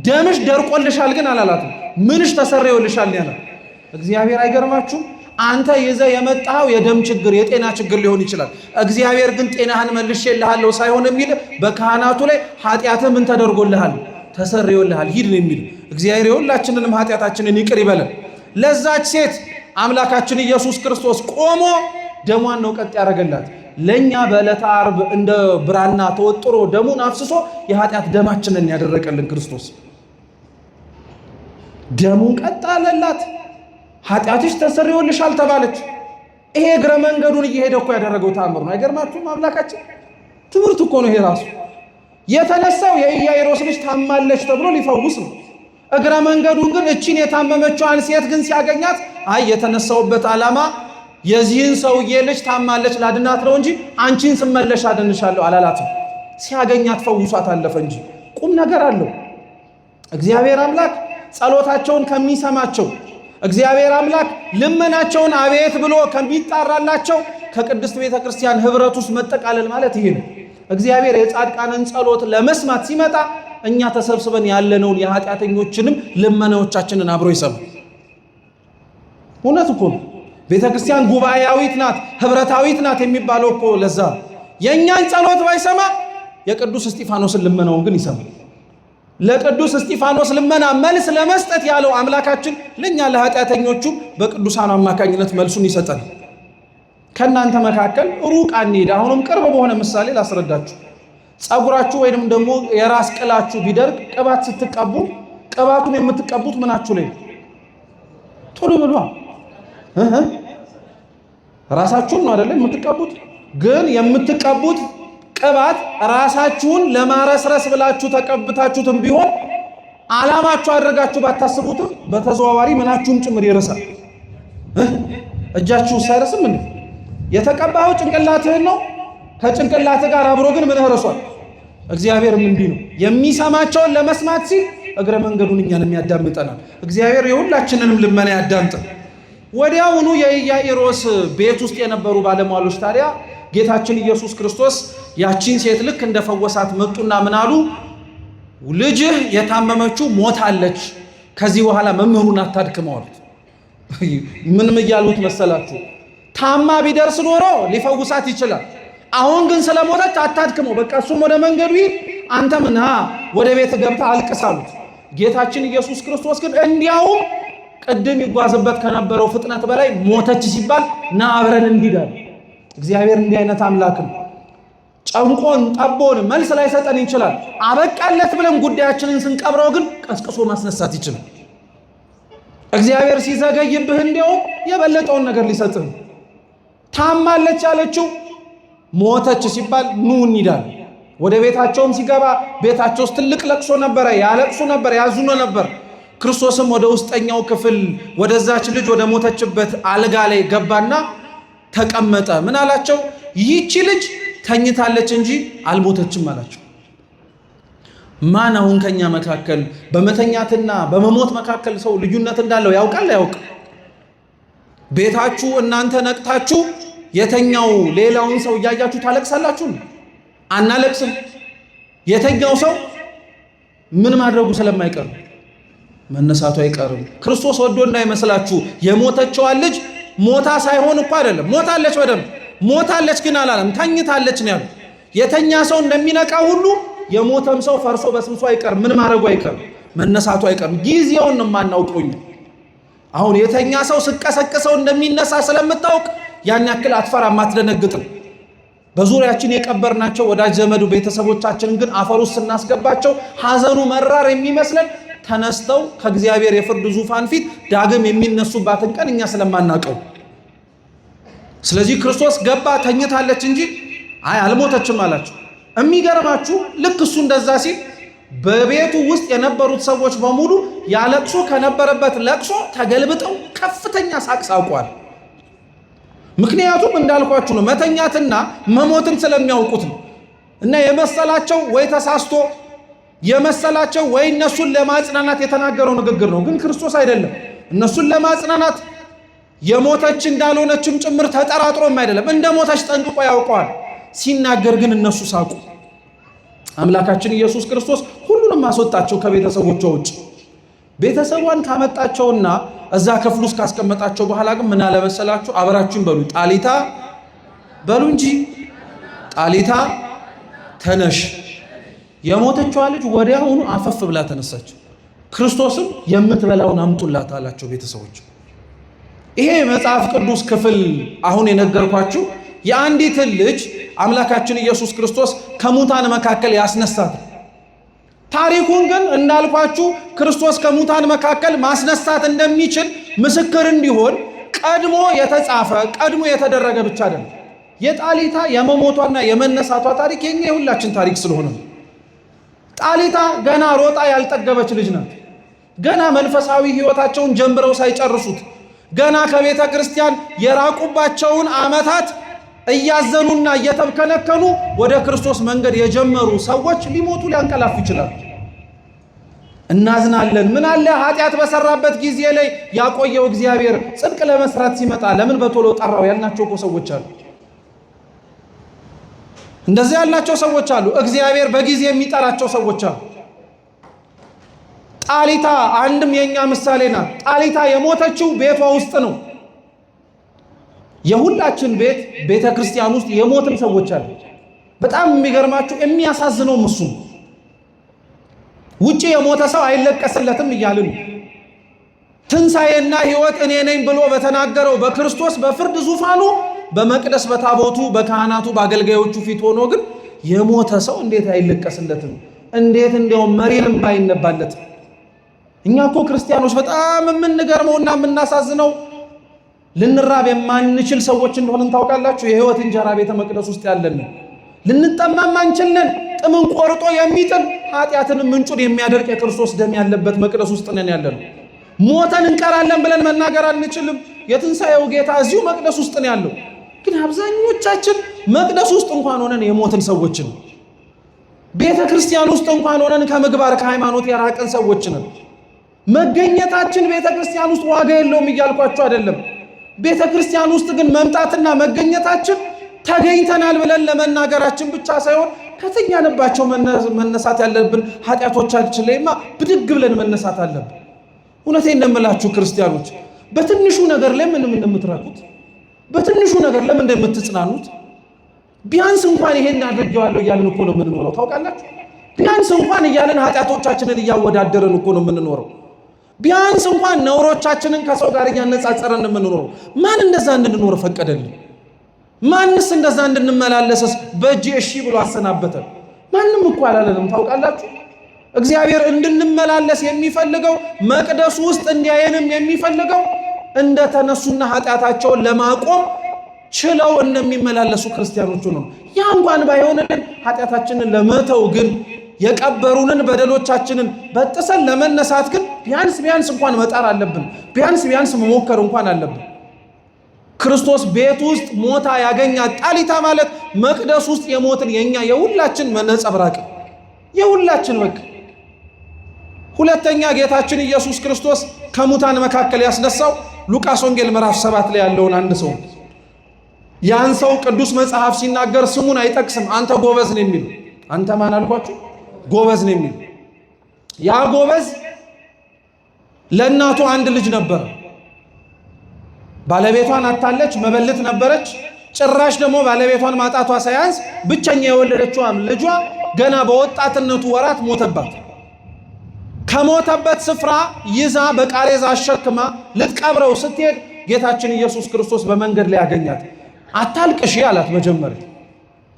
ደምሽ ደርቆልሻል ግን አላላትም። ምንሽ ተሰርዮልሻል ያላት እግዚአብሔር። አይገርማችሁ? አንተ ይዘህ የመጣኸው የደም ችግር የጤና ችግር ሊሆን ይችላል። እግዚአብሔር ግን ጤናህን መልሼልሃለሁ ሳይሆን የሚል በካህናቱ ላይ ኃጢአትህ ምን ተደርጎልሃል? ተሰርዮልሃል ሂድ ነው የሚል። እግዚአብሔር የሁላችንንም ኃጢአታችንን ይቅር ይበለን። ለዛች ሴት አምላካችን ኢየሱስ ክርስቶስ ቆሞ ደሟን ነው ቀጥ ያደረገላት። ለኛ በዕለተ ዓርብ እንደ ብራና ተወጥሮ ደሙን አፍስሶ የኃጢአት ደማችንን ያደረቀልን ክርስቶስ ደሙን ቀጥ አለላት። ኃጢአትሽ ተሰርዮልሻል ተባለች። ይሄ እግረ መንገዱን እየሄደ እኮ ያደረገው ተአምር ነው። አይገርማችሁም? አምላካችን ትምህርት እኮ ነው ይሄ ራሱ። የተነሳው የኢያኢሮስ ልጅ ታማለች ተብሎ ሊፈውስ ነው። እግረ መንገዱን ግን እቺን የታመመችዋን ሴት ግን ሲያገኛት አይ የተነሳውበት ዓላማ የዚህን ሰውዬ ልጅ ታማለች ላድናት ነው እንጂ አንቺን ስመለሽ አድንሻለሁ አላላትም። ሲያገኛት ፈውሷት አለፈ እንጂ ቁም ነገር አለው። እግዚአብሔር አምላክ ጸሎታቸውን ከሚሰማቸው፣ እግዚአብሔር አምላክ ልመናቸውን አቤት ብሎ ከሚጣራላቸው ከቅድስት ቤተ ክርስቲያን ኅብረት ውስጥ መጠቃለል ማለት ይሄ ነው። እግዚአብሔር የጻድቃንን ጸሎት ለመስማት ሲመጣ እኛ ተሰብስበን ያለነውን የኃጢአተኞችንም ልመናዎቻችንን አብሮ ይሰማል። እውነት እኮ ነው። ቤተ ክርስቲያን ጉባኤያዊት ናት፣ ኅብረታዊት ናት የሚባለው እኮ ለዛ። የእኛን ጸሎት ባይሰማ የቅዱስ እስጢፋኖስን ልመናውን ግን ይሰማል። ለቅዱስ እስጢፋኖስ ልመና መልስ ለመስጠት ያለው አምላካችን ለኛ ለኃጢአተኞቹ በቅዱሳኑ አማካኝነት መልሱን ይሰጠናል። ከናንተ መካከል ሩቅ አንሄድ። አሁንም ቅርብ በሆነ ምሳሌ ላስረዳችሁ። ጸጉራችሁ ወይንም ደግሞ የራስ ቅላችሁ ቢደርቅ ቅባት ስትቀቡ ቅባቱን የምትቀቡት ምናችሁ ላይ ቶሎ ብሏ ራሳችሁን ነው አይደለም የምትቀቡት። ግን የምትቀቡት ቅባት ራሳችሁን ለማረስረስ ብላችሁ ተቀብታችሁትም ቢሆን ዓላማችሁ አድርጋችሁ ባታስቡትም በተዘዋዋሪ ምናችሁም ጭምር ይረሳል። እጃችሁ ሳይረስም እንዴ የተቀባው ጭንቅላትህን ነው። ከጭንቅላትህ ጋር አብሮ ግን ምን ረሷል? እግዚአብሔርም እንዲህ ነው የሚሰማቸውን ለመስማት ሲል እግረ መንገዱን እኛንም ያዳምጠናል። እግዚአብሔር የሁላችንንም ልመና ያዳምጠን። ወዲያውኑ የኢያኢሮስ ቤት ውስጥ የነበሩ ባለሟሎች ታዲያ ጌታችን ኢየሱስ ክርስቶስ ያቺን ሴት ልክ እንደፈወሳት መጡና ምን አሉ? ልጅህ የታመመችው ሞታለች፣ ከዚህ በኋላ መምህሩን አታድክመው አሉት። ምንም እያሉት መሰላችሁ? ታማ ቢደርስ ኖሮ ሊፈውሳት ይችላል። አሁን ግን ስለሞተች አታድክመው፣ በቃ እሱም ወደ መንገዱ ይሄድ፣ አንተም ና ወደ ቤት ገብተህ አልቅስ አሉት። ጌታችን ኢየሱስ ክርስቶስ ግን እንዲያውም ቅድም ይጓዝበት ከነበረው ፍጥነት በላይ ሞተች ሲባል ና አብረን እንሂድ አለ። እግዚአብሔር እንዲህ አይነት አምላክ ነው። ጨንቆን ጠቦን መልስ ላይ ሰጠን ይችላል። አበቃለት ብለን ጉዳያችንን ስንቀብረው ግን ቀስቅሶ ማስነሳት ይችላል። እግዚአብሔር ሲዘገይብህ እንዲያውም የበለጠውን ነገር ሊሰጥህ። ታማለች ያለችው ሞተች ሲባል ኑ እንሂዳለን። ወደ ቤታቸውም ሲገባ ቤታቸው ውስጥ ትልቅ ለቅሶ ነበረ፣ ያለቅሱ ነበር፣ ያዝኑ ነበር። ክርስቶስም ወደ ውስጠኛው ክፍል ወደዛች ልጅ ወደ ሞተችበት አልጋ ላይ ገባና ተቀመጠ። ምን አላቸው? ይህቺ ልጅ ተኝታለች እንጂ አልሞተችም አላቸው። ማን አሁን ከኛ መካከል በመተኛትና በመሞት መካከል ሰው ልዩነት እንዳለው ያውቃል? አያውቅም? ቤታችሁ እናንተ ነቅታችሁ የተኛው ሌላውን ሰው እያያችሁ ታለቅሳላችሁ? አናለቅስም። የተኛው ሰው ምን ማድረጉ ስለማይቀር መነሳቱ አይቀርም። ክርስቶስ ወዶ እንዳይመስላችሁ የሞተችዋን ልጅ ሞታ ሳይሆን እኮ አይደለም፣ ሞታለች፣ በደንብ ሞታለች፣ ግን አላለም፣ ተኝታለች ነው ያለው። የተኛ ሰው እንደሚነቃ ሁሉ የሞተም ሰው ፈርሶ በስብሶ አይቀርም። ምን ማድረጉ አይቀርም፣ መነሳቱ አይቀርም። ጊዜውን ነው የማናውቀው። አሁን የተኛ ሰው ስቀሰቅሰው እንደሚነሳ ስለምታውቅ ያን ያክል አትፈራም፣ አትደነግጥም። በዙሪያችን የቀበርናቸው ወዳጅ ዘመዱ ቤተሰቦቻችንን ግን አፈር ውስጥ ስናስገባቸው ሐዘኑ መራር የሚመስለን ተነስተው ከእግዚአብሔር የፍርድ ዙፋን ፊት ዳግም የሚነሱባትን ቀን እኛ ስለማናውቀው። ስለዚህ ክርስቶስ ገባ፣ ተኝታለች እንጂ አይ አልሞተችም አላቸው። የሚገርማችሁ ልክ እሱ እንደዛ ሲል በቤቱ ውስጥ የነበሩት ሰዎች በሙሉ ያለቅሱ ከነበረበት ለቅሶ ተገልብጠው ከፍተኛ ሳቅ ሳቋል። ምክንያቱም እንዳልኳችሁ ነው፣ መተኛትና መሞትን ስለሚያውቁት ነው። እና የመሰላቸው ወይ ተሳስቶ የመሰላቸው ወይ እነሱን ለማጽናናት የተናገረው ንግግር ነው። ግን ክርስቶስ አይደለም፣ እነሱን ለማጽናናት የሞተች እንዳልሆነችም ጭምር ተጠራጥሮም አይደለም፣ እንደ ሞተች ጠንቅቆ ያውቀዋል። ሲናገር ግን እነሱ ሳቁ። አምላካችን ኢየሱስ ክርስቶስ ሁሉንም አስወጣቸው ከቤተሰቦቿ ውጭ። ቤተሰቧን ካመጣቸውና እዛ ክፍል ውስጥ ካስቀመጣቸው በኋላ ግን ምን አለ መሰላችሁ? አብራችሁን በሉ፣ ጣሊታ በሉ እንጂ ጣሊታ ተነሽ። የሞተችዋ ልጅ ወዲያውኑ አፈፍ ብላ ተነሳች። ክርስቶስም የምትበላውን አምጡላት አላቸው ቤተሰቦች። ይሄ መጽሐፍ ቅዱስ ክፍል አሁን የነገርኳችሁ የአንዲትን ልጅ አምላካችን ኢየሱስ ክርስቶስ ከሙታን መካከል ያስነሳት ታሪኩን ግን እንዳልኳችሁ ክርስቶስ ከሙታን መካከል ማስነሳት እንደሚችል ምስክር እንዲሆን ቀድሞ የተጻፈ ቀድሞ የተደረገ ብቻ አይደለም። የጣሊታ የመሞቷና የመነሳቷ ታሪክ የኛ የሁላችን ታሪክ ስለሆነ ጣሊታ ገና ሮጣ ያልጠገበች ልጅ ናት። ገና መንፈሳዊ ሕይወታቸውን ጀምረው ሳይጨርሱት ገና ከቤተ ክርስቲያን የራቁባቸውን ዓመታት እያዘኑና እየተብከነከኑ ወደ ክርስቶስ መንገድ የጀመሩ ሰዎች ሊሞቱ ሊያንቀላፉ ይችላሉ። እናዝናለን። ምን አለ ኃጢአት በሰራበት ጊዜ ላይ ያቆየው እግዚአብሔር ጽድቅ ለመስራት ሲመጣ ለምን በቶሎ ጠራው ያልናቸው እኮ ሰዎች አሉ። እንደዚህ ያልናቸው ሰዎች አሉ። እግዚአብሔር በጊዜ የሚጠራቸው ሰዎች አሉ። ጣሊታ አንድም የኛ ምሳሌ ናት። ጣሊታ የሞተችው ቤቷ ውስጥ ነው። የሁላችን ቤት ቤተ ክርስቲያን ውስጥ የሞትን ሰዎች አሉ። በጣም የሚገርማችሁ የሚያሳዝነው እሱ ውጪ የሞተ ሰው አይለቀስለትም እያልን ትንሣኤና ሕይወት እኔ ነኝ ብሎ በተናገረው በክርስቶስ በፍርድ ዙፋኑ በመቅደስ በታቦቱ በካህናቱ በአገልጋዮቹ ፊት ሆኖ ግን የሞተ ሰው እንዴት አይለቀስለትም? እንዴት እንደውም መሪንም ባይነባለት? እኛ እኮ ክርስቲያኖች በጣም የምንገርመውና የምናሳዝነው ልንራብ የማንችል ሰዎች እንደሆንን ታውቃላችሁ። የሕይወት እንጀራ ቤተ መቅደስ ውስጥ ያለን ልንጠማም አንችልን። ጥምን ቆርጦ የሚጥል ኃጢአትንም ምንጩን የሚያደርቅ የክርስቶስ ደም ያለበት መቅደስ ውስጥ ነን ያለነው። ሞተን እንቀራለን ብለን መናገር አንችልም። የትንሣኤው ጌታ እዚሁ መቅደስ ውስጥ ነው ያለው። ግን አብዛኞቻችን መቅደስ ውስጥ እንኳን ሆነን የሞትን ሰዎች ነን። ቤተ ክርስቲያን ውስጥ እንኳን ሆነን ከምግባር ከሃይማኖት የራቅን ሰዎች ነን። መገኘታችን ቤተ ክርስቲያን ውስጥ ዋጋ የለውም እያልኳቸው አይደለም። ቤተ ክርስቲያን ውስጥ ግን መምጣትና መገኘታችን ተገኝተናል ብለን ለመናገራችን ብቻ ሳይሆን ከተኛንባቸው መነሳት ያለብን ኃጢአቶቻችን ላይማ ብድግ ብለን መነሳት አለብን። እውነቴን እንደምላችሁ ክርስቲያኖች በትንሹ ነገር ላይ ምን እንደምትረኩት፣ በትንሹ ነገር ለምን እንደምትጽናኑት፣ ቢያንስ እንኳን ይሄን አድርጌዋለሁ እያልን እኮ ነው የምንኖረው። ታውቃላችሁ፣ ቢያንስ እንኳን እያልን ኃጢአቶቻችንን እያወዳደረን እኮ ነው የምንኖረው። ቢያንስ እንኳን ነውሮቻችንን ከሰው ጋር እያነጻጸረን የምንኖረው። ማን እንደዛ እንድንኖር ፈቀደልን? ማንስ እንደዛ እንድንመላለስስ በእጅ እሺ ብሎ አሰናበተን? ማንም እኮ አላለንም። ታውቃላችሁ፣ እግዚአብሔር እንድንመላለስ የሚፈልገው መቅደሱ ውስጥ እንዲያየንም የሚፈልገው እንደተነሱና ኃጢአታቸውን ለማቆም ችለው እንደሚመላለሱ ክርስቲያኖቹ ነው። ያ እንኳን ባይሆንልን ኃጢአታችንን ለመተው ግን የቀበሩንን በደሎቻችንን በጥሰን ለመነሳት ግን ቢያንስ እንኳን መጣር አለብን። ቢያንስ መሞከር እንኳን አለብን። ክርስቶስ ቤት ውስጥ ሞታ ያገኛት ጣሊታ ማለት መቅደስ ውስጥ የሞትን የኛ የሁላችን መነጸብራቅ የሁላችን በቃ። ሁለተኛ ጌታችን ኢየሱስ ክርስቶስ ከሙታን መካከል ያስነሳው ሉቃስ ወንጌል ምዕራፍ 7 ላይ ያለውን አንድ ሰው ያን ሰው ቅዱስ መጽሐፍ ሲናገር ስሙን አይጠቅስም። አንተ ጎበዝ ነው የሚል። አንተ ማን አልኳችሁ? ጎበዝ ነው የሚል። ያ ጎበዝ ለእናቱ አንድ ልጅ ነበር። ባለቤቷን አታለች፣ መበለት ነበረች። ጭራሽ ደግሞ ባለቤቷን ማጣቷ ሳያንስ ብቸኛ የወለደችዋም ልጇ ገና በወጣትነቱ ወራት ሞተባት። ከሞተበት ስፍራ ይዛ በቃሬዛ አሸክማ ልትቀብረው ስትሄድ ጌታችን ኢየሱስ ክርስቶስ በመንገድ ላይ ያገኛት። አታልቅሺ አላት። መጀመሪያ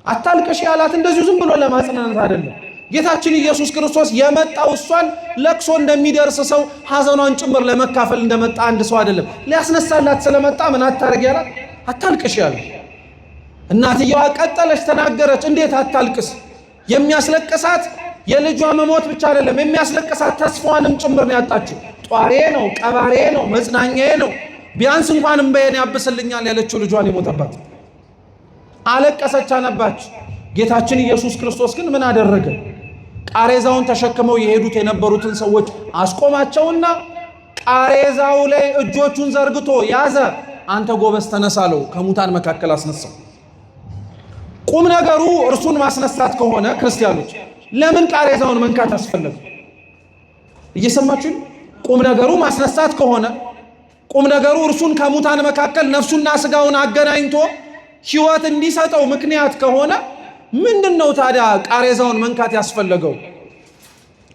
አታልቅሺ አላት። እንደዚሁ ዝም ብሎ ለማጽናናት አይደለም። ጌታችን ኢየሱስ ክርስቶስ የመጣው እሷን ለቅሶ እንደሚደርስ ሰው ሐዘኗን ጭምር ለመካፈል እንደመጣ አንድ ሰው አይደለም። ሊያስነሳላት ስለመጣ ምን አታርጊ አላት? አታልቅሺ አላት። እናትየዋ ቀጠለች፣ ተናገረች። እንዴት አታልቅስ? የሚያስለቅሳት የልጇ መሞት ብቻ አይደለም፣ የሚያስለቅሳት ተስፋዋንም ጭምር ነው ያጣችው። ጧሬ ነው፣ ቀባሬ ነው፣ መጽናኛዬ ነው፣ ቢያንስ እንኳን እምባዬን ያብስልኛል ያለችው ልጇን የሞተባት። አለቀሰች፣ አነባች። ጌታችን ኢየሱስ ክርስቶስ ግን ምን አደረገ? ቃሬዛውን ተሸክመው የሄዱት የነበሩትን ሰዎች አስቆማቸውና ቃሬዛው ላይ እጆቹን ዘርግቶ ያዘ። አንተ ጎበዝ ተነሳለው፣ ከሙታን መካከል አስነሳው። ቁም ነገሩ እርሱን ማስነሳት ከሆነ ክርስቲያኖች ለምን ቃሬዛውን መንካት አስፈለገ? እየሰማችሁ? ቁም ነገሩ ማስነሳት ከሆነ ቁም ነገሩ እርሱን ከሙታን መካከል ነፍሱና ስጋውን አገናኝቶ ሕይወት እንዲሰጠው ምክንያት ከሆነ ምንድነው ታዲያ ቃሬዛውን መንካት ያስፈለገው?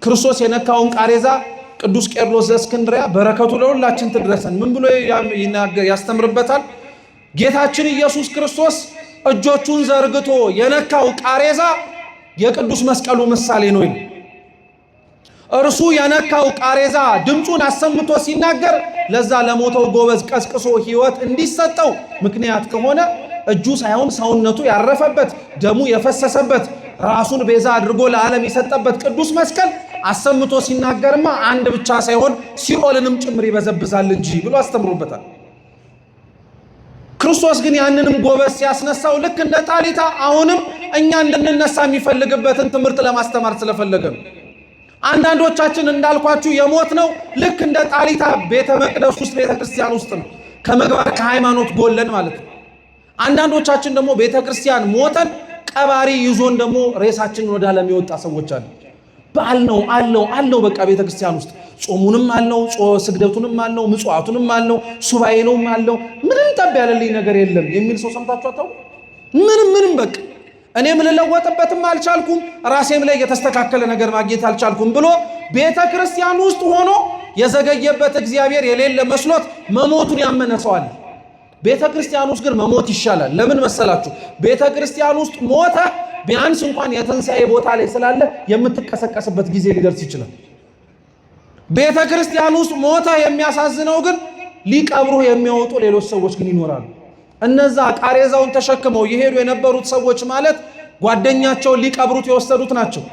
ክርስቶስ የነካውን ቃሬዛ ቅዱስ ቄርሎስ ዘእስክንድርያ በረከቱ ለሁላችን ትድረሰን ምን ብሎ ያስተምርበታል? ጌታችን ኢየሱስ ክርስቶስ እጆቹን ዘርግቶ የነካው ቃሬዛ የቅዱስ መስቀሉ ምሳሌ ነው። እርሱ የነካው ቃሬዛ ድምፁን አሰምቶ ሲናገር ለዛ ለሞተው ጎበዝ ቀስቅሶ ሕይወት እንዲሰጠው ምክንያት ከሆነ እጁ ሳይሆን ሰውነቱ ያረፈበት ደሙ የፈሰሰበት ራሱን ቤዛ አድርጎ ለዓለም የሰጠበት ቅዱስ መስቀል አሰምቶ ሲናገርማ አንድ ብቻ ሳይሆን ሲኦልንም ጭምር ይበዘብዛል እንጂ ብሎ አስተምሮበታል። ክርስቶስ ግን ያንንም ጎበዝ ሲያስነሳው ልክ እንደ ጣሊታ አሁንም እኛ እንድንነሳ የሚፈልግበትን ትምህርት ለማስተማር ስለፈለገ ነው። አንዳንዶቻችን እንዳልኳችሁ የሞት ነው ልክ እንደ ጣሊታ ቤተ መቅደስ ውስጥ ቤተ ክርስቲያን ውስጥ ነው ከመግባር ከሃይማኖት ጎለን ማለት ነው። አንዳንዶቻችን ደግሞ ቤተ ክርስቲያን ሞተን ቀባሪ ይዞን ደግሞ ሬሳችንን ወደ ዓለም የወጣ ሰዎች አሉ። በዓል ነው አለው በቃ ቤተ ክርስቲያን ውስጥ ጾሙንም አለው፣ ስግደቱንም አለው፣ ምጽዋቱንም አለው፣ ሱባኤውንም አለው፣ ምንም ጠብ ያለልኝ ነገር የለም የሚል ሰው ሰምታችሁ አታውቁ? ምንም በቃ እኔም ልለወጥበትም አልቻልኩም፣ ራሴም ላይ የተስተካከለ ነገር ማግኘት አልቻልኩም ብሎ ቤተ ክርስቲያን ውስጥ ሆኖ የዘገየበት እግዚአብሔር የሌለ መስሎት መሞቱን ያመነ ሰው አለ። ቤተ ክርስቲያን ውስጥ ግን መሞት ይሻላል። ለምን መሰላችሁ? ቤተ ክርስቲያን ውስጥ ሞተ ቢያንስ እንኳን የትንሣኤ ቦታ ላይ ስላለ የምትቀሰቀስበት ጊዜ ሊደርስ ይችላል። ቤተ ክርስቲያን ውስጥ ሞተ የሚያሳዝነው ግን ሊቀብሩህ የሚያወጡ ሌሎች ሰዎች ግን ይኖራሉ። እነዛ ቃሬዛውን ተሸክመው የሄዱ የነበሩት ሰዎች ማለት ጓደኛቸውን ሊቀብሩት የወሰዱት ናቸው።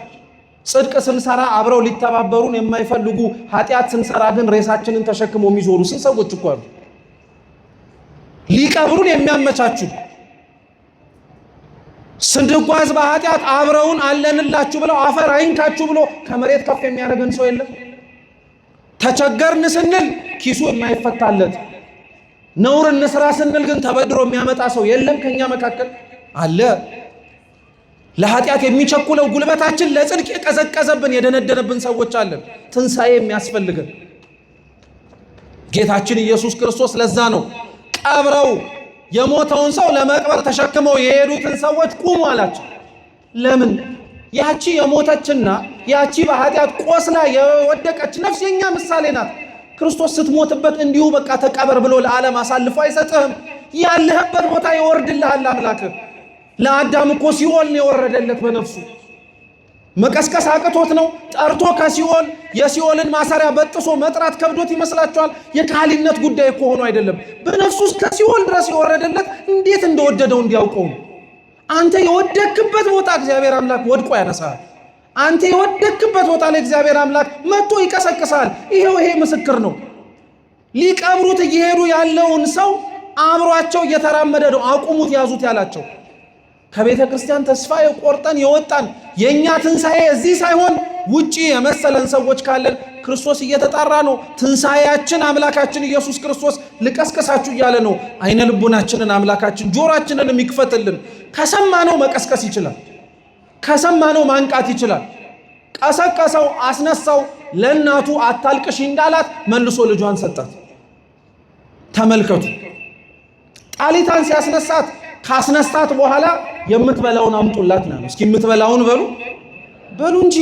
ጽድቅ ስንሰራ አብረው ሊተባበሩን የማይፈልጉ ኃጢአት ስንሰራ ግን ሬሳችንን ተሸክመው የሚዞሩ ስንት ሰዎች እኮ አሉ። ሊቀብሩን የሚያመቻቹ ስንጓዝ በኃጢአት አብረውን አለንላችሁ ብለው አፈር አይንካችሁ ብሎ ከመሬት ከፍ የሚያደርገን ሰው የለም። ተቸገርን ስንል ኪሱ የማይፈታለት ነውር እንስራ ስንል ግን ተበድሮ የሚያመጣ ሰው የለም ከኛ መካከል አለ። ለኃጢአት የሚቸኩለው ጉልበታችን ለጽድቅ የቀዘቀዘብን የደነደነብን ሰዎች አለን። ትንሣኤ የሚያስፈልገን ጌታችን ኢየሱስ ክርስቶስ ለዛ ነው ቀብረው የሞተውን ሰው ለመቅበር ተሸክመው የሄዱትን ሰዎች ቁሙ አላቸው። ለምን? ያቺ የሞተችና ያቺ በኃጢአት ቆስላ የወደቀች ነፍስ የኛ ምሳሌ ናት። ክርስቶስ ስትሞትበት እንዲሁ በቃ ተቀበር ብሎ ለዓለም አሳልፎ አይሰጥህም። ያለህበት ቦታ ይወርድልሃል አምላክህ። ለአዳም እኮ ሲኦል ነው የወረደለት በነፍሱ። መቀስቀስ አቅቶት ነው ጠርቶ ከሲኦል የሲኦልን ማሰሪያ በጥሶ መጥራት ከብዶት ይመስላችኋል? የካህሊነት ጉዳይ እኮ ሆኖ አይደለም። በነፍሱ እስከ ሲኦል ድረስ የወረደለት እንዴት እንደወደደው እንዲያውቀው ነው። አንተ የወደክበት ቦታ እግዚአብሔር አምላክ ወድቆ ያነሳል። አንተ የወደክበት ቦታ ላይ እግዚአብሔር አምላክ መጥቶ ይቀሰቅሳል። ይሄ ምስክር ነው። ሊቀብሩት እየሄዱ ያለውን ሰው አብሯቸው እየተራመደ ነው አቁሙት ያዙት ያላቸው። ከቤተ ክርስቲያን ተስፋ የቆርጠን የወጣን የኛ ትንሣኤ እዚህ ሳይሆን ውጪ የመሰለን ሰዎች ካለን ክርስቶስ እየተጣራ ነው። ትንሣኤያችን አምላካችን ኢየሱስ ክርስቶስ ልቀስቀሳችሁ እያለ ነው። አይነ ልቡናችንን አምላካችን ጆሮአችንን የሚክፈትልን። ከሰማነው መቀስቀስ ይችላል። ከሰማነው ማንቃት ይችላል። ቀሰቀሰው፣ አስነሳው። ለእናቱ አታልቅሽ እንዳላት መልሶ ልጇን ሰጣት። ተመልከቱ፣ ጣሊታን ሲያስነሳት ካስነሳት በኋላ የምትበላውን አምጡላት ነው። እስኪ የምትበላውን በሉ እንጂ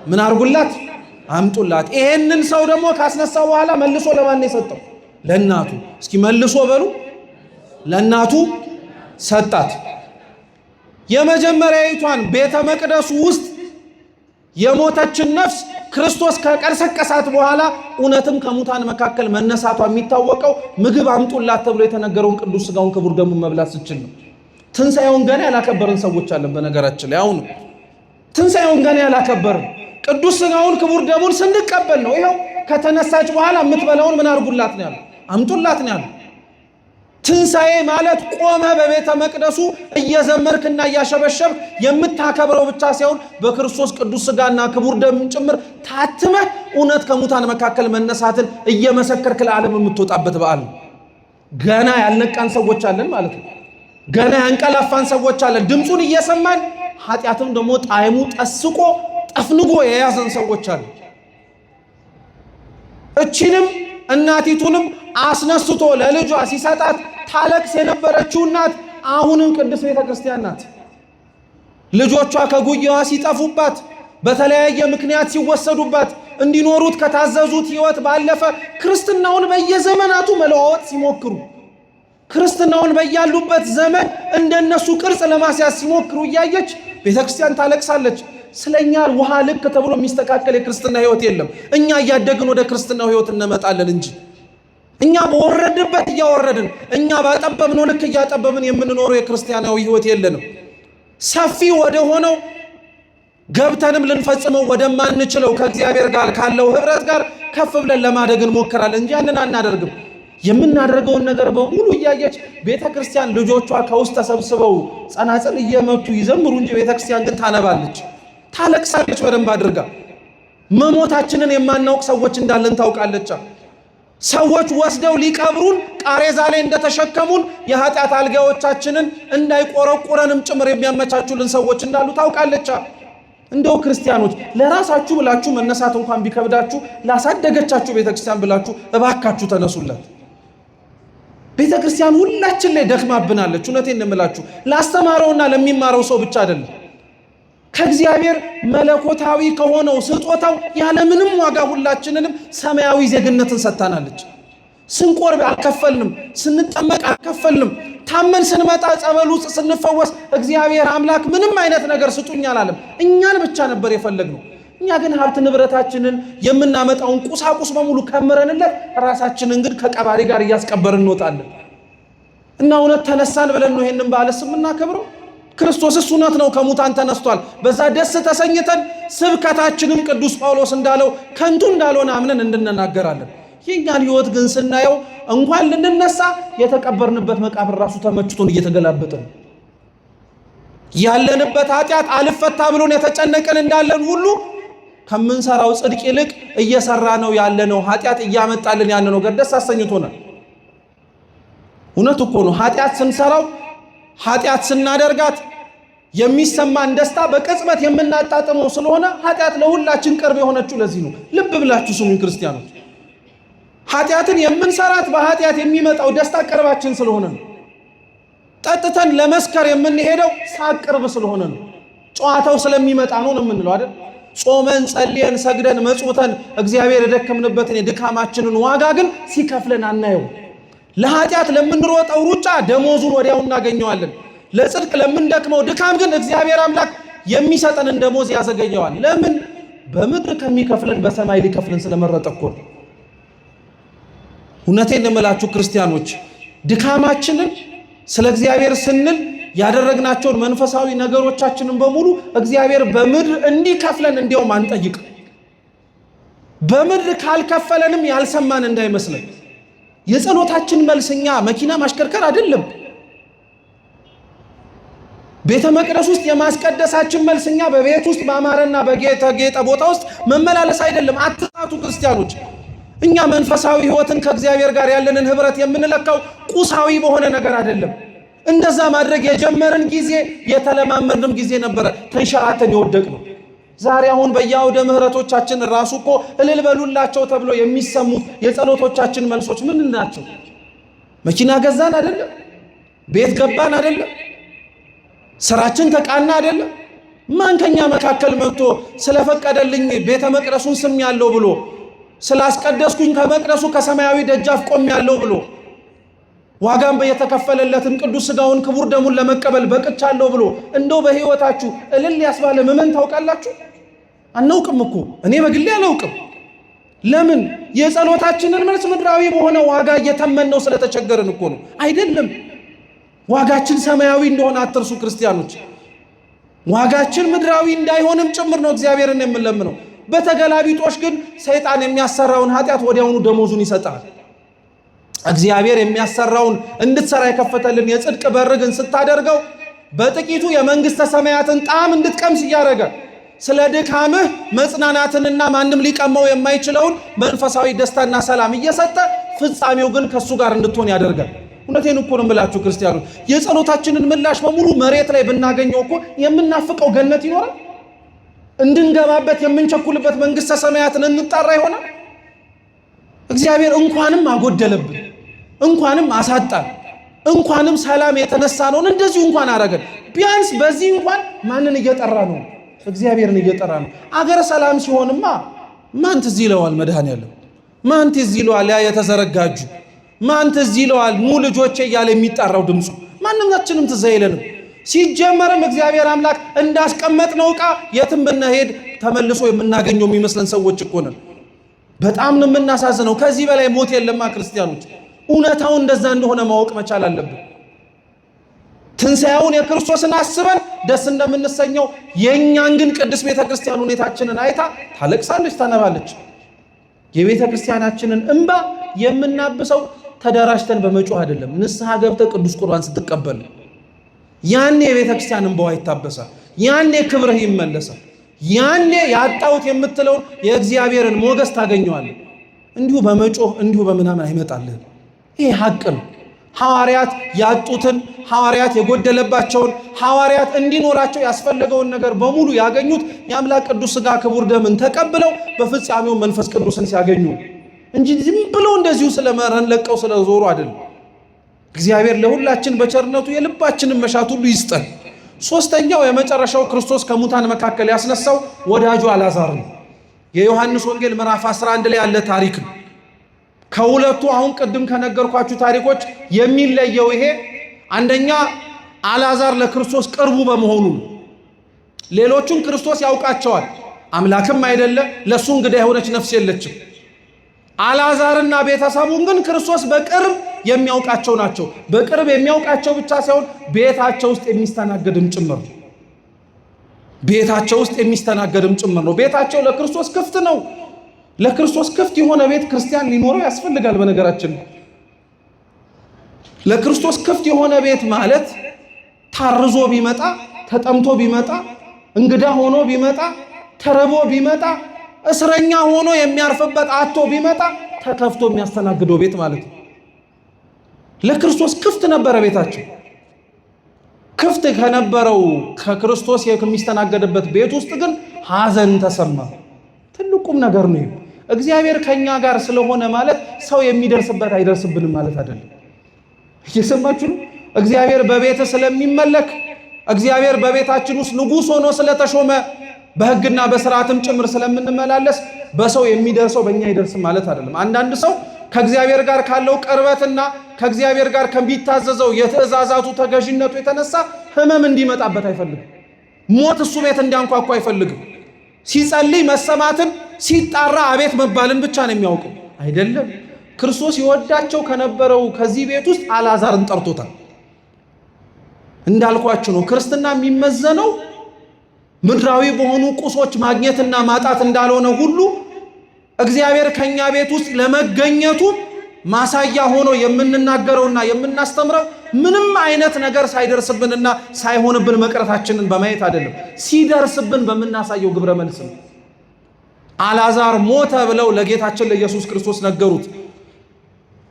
ምን አርጉላት? አምጡላት። ይሄንን ሰው ደግሞ ካስነሳው በኋላ መልሶ ለማን ነው የሰጠው? ለእናቱ። እስኪ መልሶ በሉ ለእናቱ ሰጣት። የመጀመሪያዊቷን ቤተ መቅደሱ ውስጥ የሞተችን ነፍስ ክርስቶስ ከቀሰቀሳት በኋላ እውነትም ከሙታን መካከል መነሳቷ የሚታወቀው ምግብ አምጡላት ተብሎ የተነገረውን ቅዱስ ሥጋውን ክቡር ደሙን መብላት ስችል ነው። ትንሣኤውን ገና ያላከበርን ሰዎች አለን። በነገራችን ላይ አሁን ትንሣኤውን ገና ያላከበርን ቅዱስ ሥጋውን ክቡር ደሙን ስንቀበል ነው። ይኸው ከተነሳች በኋላ የምትበላውን ምን አርጉላት ነው ያለው? አምጡላት ነው ያለው። ትንሣኤ ማለት ቆመ በቤተ መቅደሱ እየዘመርክና እያሸበሸብ የምታከብረው ብቻ ሳይሆን በክርስቶስ ቅዱስ ሥጋና ክቡር ደም ጭምር ታትመህ እውነት ከሙታን መካከል መነሳትን እየመሰከርክ ለዓለም የምትወጣበት በዓል ነው። ገና ያልነቃን ሰዎች አለን ማለት ነው። ገና ያንቀላፋን ሰዎች አለን። ድምፁን እየሰማን ኃጢአትም ደግሞ ጣዕሙ ጠስቆ ጠፍንጎ የያዘን ሰዎች አለን። እቺንም እናቲቱንም አስነስቶ ለልጇ ሲሰጣት ታለቅስ የነበረችው እናት አሁንም ቅድስት ቤተ ክርስቲያን ናት። ልጆቿ ከጉያዋ ሲጠፉባት፣ በተለያየ ምክንያት ሲወሰዱባት እንዲኖሩት ከታዘዙት ሕይወት ባለፈ ክርስትናውን በየዘመናቱ መለዋወጥ ሲሞክሩ፣ ክርስትናውን በያሉበት ዘመን እንደነሱ ቅርጽ ለማስያዝ ሲሞክሩ እያየች ቤተ ክርስቲያን ታለቅሳለች። ስለኛ ውሃ ልክ ተብሎ የሚስተካከል የክርስትና ሕይወት የለም። እኛ እያደግን ወደ ክርስትናው ሕይወት እንመጣለን እንጂ እኛ በወረድበት እያወረድን እኛ ባጠበብነው ልክ እያጠበብን የምንኖረው የክርስቲያናዊ ሕይወት የለንም። ሰፊ ወደ ሆነው ገብተንም ልንፈጽመው ወደማንችለው ከእግዚአብሔር ጋር ካለው ኅብረት ጋር ከፍ ብለን ለማደግ እንሞክራለን እንጂ ያንን አናደርግም። የምናደርገውን ነገር በሙሉ እያየች ቤተ ክርስቲያን ልጆቿ ከውስጥ ተሰብስበው ጸናጽል እየመቱ ይዘምሩ እንጂ ቤተ ክርስቲያን ግን ታነባለች፣ ታለቅሳለች በደንብ አድርጋ። መሞታችንን የማናውቅ ሰዎች እንዳለን ታውቃለች። ሰዎች ወስደው ሊቀብሩን ቃሬዛ ላይ እንደተሸከሙን የኃጢአት አልጋዎቻችንን እንዳይቆረቁረንም ጭምር የሚያመቻቹልን ሰዎች እንዳሉ ታውቃለች። እንደው ክርስቲያኖች ለራሳችሁ ብላችሁ መነሳት እንኳን ቢከብዳችሁ ላሳደገቻችሁ ቤተክርስቲያን ብላችሁ እባካችሁ ተነሱላት። ቤተክርስቲያን ሁላችን ላይ ደክማብናለች። እውነቴን እንምላችሁ ላስተማረውና ለሚማረው ሰው ብቻ አይደለም፣ ከእግዚአብሔር መለኮታዊ ከሆነው ስጦታው ያለምንም ዋጋ ሁላችንንም ሰማያዊ ዜግነትን ሰጥታናለች። ስንቆርብ አልከፈልንም፣ ስንጠመቅ አልከፈልንም። ታመን ስንመጣ ጸበል ውስጥ ስንፈወስ እግዚአብሔር አምላክ ምንም አይነት ነገር ስጡኝ አላለም፣ እኛን ብቻ ነበር የፈለግነው። እኛ ግን ሀብት ንብረታችንን የምናመጣውን ቁሳቁስ በሙሉ ከምረንለት ራሳችንን ግን ከቀባሪ ጋር እያስቀበርን እንወጣለን። እና እውነት ተነሳን ብለን ነው ይሄንን በዓል የምናከብረው። ክርስቶስስ እውነት ነው ከሙታን ተነስቷል። በዛ ደስ ተሰኝተን ስብከታችንም ቅዱስ ጳውሎስ እንዳለው ከንቱ እንዳልሆነ አምነን እንድንናገራለን። የኛን ሕይወት ግን ስናየው እንኳን ልንነሳ የተቀበርንበት መቃብር ራሱ ተመችቶን እየተገላበጥን ያለንበት ኃጢአት አልፈታ ብሎን የተጨነቀን እንዳለን ሁሉ ከምንሰራው ጽድቅ ይልቅ እየሰራ ነው ያለነው ኃጢአት እያመጣልን ያለ ነገር ደስ አሰኝቶናል። እውነት እኮ ነው። ኃጢአት ስንሰራው ኃጢአት ስናደርጋት የሚሰማን ደስታ በቅጽበት የምናጣጥመው ስለሆነ ኃጢአት ለሁላችን ቅርብ የሆነችው ለዚህ ነው። ልብ ብላችሁ ስሙኝ ክርስቲያኖች፣ ኃጢአትን የምንሰራት በኃጢአት የሚመጣው ደስታ ቅርባችን ስለሆነ ነው። ጠጥተን ለመስከር የምንሄደው ሳቅ ቅርብ ስለሆነ ነው። ጨዋታው ስለሚመጣ ነው የምንለው አይደል? ጾመን ጸልየን ሰግደን መጽውተን እግዚአብሔር የደከምንበትን የድካማችንን ዋጋ ግን ሲከፍለን አናየው። ለኃጢአት ለምንሮጠው ሩጫ ደሞዙን ወዲያው እናገኘዋለን። ለጽድቅ ለምንደክመው ድካም ግን እግዚአብሔር አምላክ የሚሰጠንን ደሞዝ ያዘገየዋል። ለምን? በምድር ከሚከፍለን በሰማይ ሊከፍለን ስለመረጠ እኮ ነው። እውነቴን እምላችሁ ክርስቲያኖች፣ ድካማችንን ስለ እግዚአብሔር ስንል ያደረግናቸውን መንፈሳዊ ነገሮቻችንን በሙሉ እግዚአብሔር በምድር እንዲከፍለን እንዲያውም አንጠይቅ። በምድር ካልከፈለንም ያልሰማን እንዳይመስለን። የጸሎታችን መልስኛ መኪና ማሽከርከር አይደለም። ቤተ መቅደስ ውስጥ የማስቀደሳችን መልስኛ በቤት ውስጥ በአማረና በጌጠ ቦታ ውስጥ መመላለስ አይደለም። አትሳቱ ክርስቲያኖች። እኛ መንፈሳዊ ሕይወትን ከእግዚአብሔር ጋር ያለንን ህብረት የምንለካው ቁሳዊ በሆነ ነገር አይደለም። እንደዛ ማድረግ የጀመርን ጊዜ የተለማመድንም ጊዜ ነበረ ተንሸራተን የወደቅ ነው። ዛሬ አሁን በየአውደ ምህረቶቻችን ራሱ እኮ እልል በሉላቸው ተብሎ የሚሰሙት የጸሎቶቻችን መልሶች ምን ናቸው? መኪና ገዛን አይደለም፣ ቤት ገባን አይደለም፣ ስራችን ተቃና አይደለም። ማን ከኛ መካከል መጥቶ ስለፈቀደልኝ ቤተ መቅደሱን ስም ያለው ብሎ ስላስቀደስኩኝ ከመቅደሱ ከሰማያዊ ደጃፍ ቆም ያለው ብሎ ዋጋም በየተከፈለለትን ቅዱስ ሥጋውን ክቡር ደሙን ለመቀበል በቅቻለሁ ብሎ እንደው በህይወታችሁ እልል ያስባለ ምመን ታውቃላችሁ? አናውቅም እኮ። እኔ በግሌ አላውቅም። ለምን? የጸሎታችንን መልስ ምድራዊ በሆነ ዋጋ እየተመነው ስለተቸገርን እኮ ነው። አይደለም፣ ዋጋችን ሰማያዊ እንደሆነ አትርሱ ክርስቲያኖች። ዋጋችን ምድራዊ እንዳይሆንም ጭምር ነው እግዚአብሔርን የምንለምነው። በተገላቢጦሽ ግን ሰይጣን የሚያሰራውን ኃጢአት ወዲያውኑ ደሞዙን ይሰጣል። እግዚአብሔር የሚያሰራውን እንድትሰራ የከፈተልን የጽድቅ በር ግን ስታደርገው በጥቂቱ የመንግስተ ሰማያትን ጣዕም እንድትቀምስ እያደረገ ስለ ድካምህ መጽናናትንና ማንም ሊቀማው የማይችለውን መንፈሳዊ ደስታና ሰላም እየሰጠ ፍጻሜው ግን ከሱ ጋር እንድትሆን ያደርጋል። እውነቴን እኮ ነው የምላችሁ ክርስቲያኖች፣ የጸሎታችንን ምላሽ በሙሉ መሬት ላይ ብናገኘው እኮ የምናፍቀው ገነት ይኖራል። እንድንገባበት የምንቸኩልበት መንግስተ ሰማያትን እንጣራ ይሆናል። እግዚአብሔር እንኳንም አጎደለብን፣ እንኳንም አሳጣን፣ እንኳንም ሰላም የተነሳ ነውን እንደዚሁ እንኳን አረገን። ቢያንስ በዚህ እንኳን ማንን እየጠራ ነው? እግዚአብሔርን እየጠራ ነው። አገር ሰላም ሲሆንማ ማን ትዝ ይለዋል? መድኃኔዓለም ማን ትዝ ይለዋል? ያ የተዘረጋጁ ማን ትዝ ይለዋል? ኑ ልጆቼ እያለ የሚጣራው ድምፁ ማንኛችንም ትዝ አይለንም። ሲጀመርም እግዚአብሔር አምላክ እንዳስቀመጥነው ዕቃ የትም ብንሄድ ተመልሶ የምናገኘው የሚመስለን ሰዎች እኮ ነን። በጣም ነው የምናሳዝነው። ከዚህ በላይ ሞት የለማ ክርስቲያኖች። እውነታው እንደዛ እንደሆነ ማወቅ መቻል አለብን። ትንሣኤውን የክርስቶስን አስበን ደስ እንደምንሰኘው የእኛን ግን ቅድስት ቤተ ክርስቲያን ሁኔታችንን አይታ ታለቅሳለች፣ ታነባለች። የቤተ ክርስቲያናችንን እንባ የምናብሰው ተደራጅተን በመጮህ አይደለም፣ ንስሐ ገብተህ ቅዱስ ቁርባን ስትቀበል ያኔ የቤተ ክርስቲያን እንባዋ ይታበሳል። ያኔ ክብርህ ይመለሳል። ያኔ ያጣሁት የምትለውን የእግዚአብሔርን ሞገስ ታገኘዋለህ። እንዲሁ በመጮህ እንዲሁ በምናምን አይመጣልህም። ይሄ ሐቅ ነው። ሐዋርያት ያጡትን፣ ሐዋርያት የጎደለባቸውን፣ ሐዋርያት እንዲኖራቸው ያስፈለገውን ነገር በሙሉ ያገኙት የአምላክ ቅዱስ ሥጋ ክቡር ደምን ተቀብለው በፍጻሜው መንፈስ ቅዱስን ሲያገኙ እንጂ ዝም ብለው እንደዚሁ ስለመረን ለቀው ስለዞሩ አይደለም። እግዚአብሔር ለሁላችን በቸርነቱ የልባችንን መሻት ሁሉ ይስጠን። ሶስተኛው የመጨረሻው ክርስቶስ ከሙታን መካከል ያስነሳው ወዳጁ አልዓዛር ነው። የዮሐንስ ወንጌል ምዕራፍ 11 ላይ ያለ ታሪክ ነው። ከሁለቱ አሁን ቅድም ከነገርኳችሁ ታሪኮች የሚለየው ይሄ አንደኛ አልዓዛር ለክርስቶስ ቅርቡ በመሆኑ ነው። ሌሎቹን ክርስቶስ ያውቃቸዋል፣ አምላክም አይደለ፣ ለሱ እንግዳ የሆነች ነፍስ የለችም። አልዓዛርና ቤተሰቡን ግን ክርስቶስ በቅርብ የሚያውቃቸው ናቸው። በቅርብ የሚያውቃቸው ብቻ ሳይሆን ቤታቸው ውስጥ የሚስተናገድም ጭምር ነው። ቤታቸው ውስጥ የሚስተናገድም ጭምር ነው። ቤታቸው ለክርስቶስ ክፍት ነው። ለክርስቶስ ክፍት የሆነ ቤት ክርስቲያን ሊኖረው ያስፈልጋል። በነገራችን ለክርስቶስ ክፍት የሆነ ቤት ማለት ታርዞ ቢመጣ፣ ተጠምቶ ቢመጣ፣ እንግዳ ሆኖ ቢመጣ፣ ተርቦ ቢመጣ፣ እስረኛ ሆኖ የሚያርፍበት አጥቶ ቢመጣ ተከፍቶ የሚያስተናግደው ቤት ማለት ነው። ለክርስቶስ ክፍት ነበረ ቤታቸው። ክፍት ከነበረው ከክርስቶስ የሚስተናገድበት ቤት ውስጥ ግን ሐዘን ተሰማ። ትልቁም ነገር ነው። እግዚአብሔር ከኛ ጋር ስለሆነ ማለት ሰው የሚደርስበት አይደርስብንም ማለት አይደለም። እየሰማችሁ ነው? እግዚአብሔር በቤት ስለሚመለክ፣ እግዚአብሔር በቤታችን ውስጥ ንጉሥ ሆኖ ስለተሾመ፣ በሕግና በሥርዓትም ጭምር ስለምንመላለስ በሰው የሚደርሰው በእኛ አይደርስም ማለት አይደለም። አንዳንድ ሰው ከእግዚአብሔር ጋር ካለው ቅርበትና ከእግዚአብሔር ጋር ከሚታዘዘው የትእዛዛቱ ተገዥነቱ የተነሳ ሕመም እንዲመጣበት አይፈልግም። ሞት እሱ ቤት እንዲያንኳኳ አይፈልግም። ሲጸልይ መሰማትን፣ ሲጣራ አቤት መባልን ብቻ ነው የሚያውቀው። አይደለም። ክርስቶስ ይወዳቸው ከነበረው ከዚህ ቤት ውስጥ አልዓዛርን ጠርቶታል። እንዳልኳችሁ ነው። ክርስትና የሚመዘነው ምድራዊ በሆኑ ቁሶች ማግኘትና ማጣት እንዳልሆነ ሁሉ እግዚአብሔር ከኛ ቤት ውስጥ ለመገኘቱ ማሳያ ሆኖ የምንናገረውና የምናስተምረው ምንም አይነት ነገር ሳይደርስብንና ሳይሆንብን መቅረታችንን በማየት አይደለም፣ ሲደርስብን በምናሳየው ግብረ መልስ ነው። አልዓዛር ሞተ ብለው ለጌታችን ለኢየሱስ ክርስቶስ ነገሩት።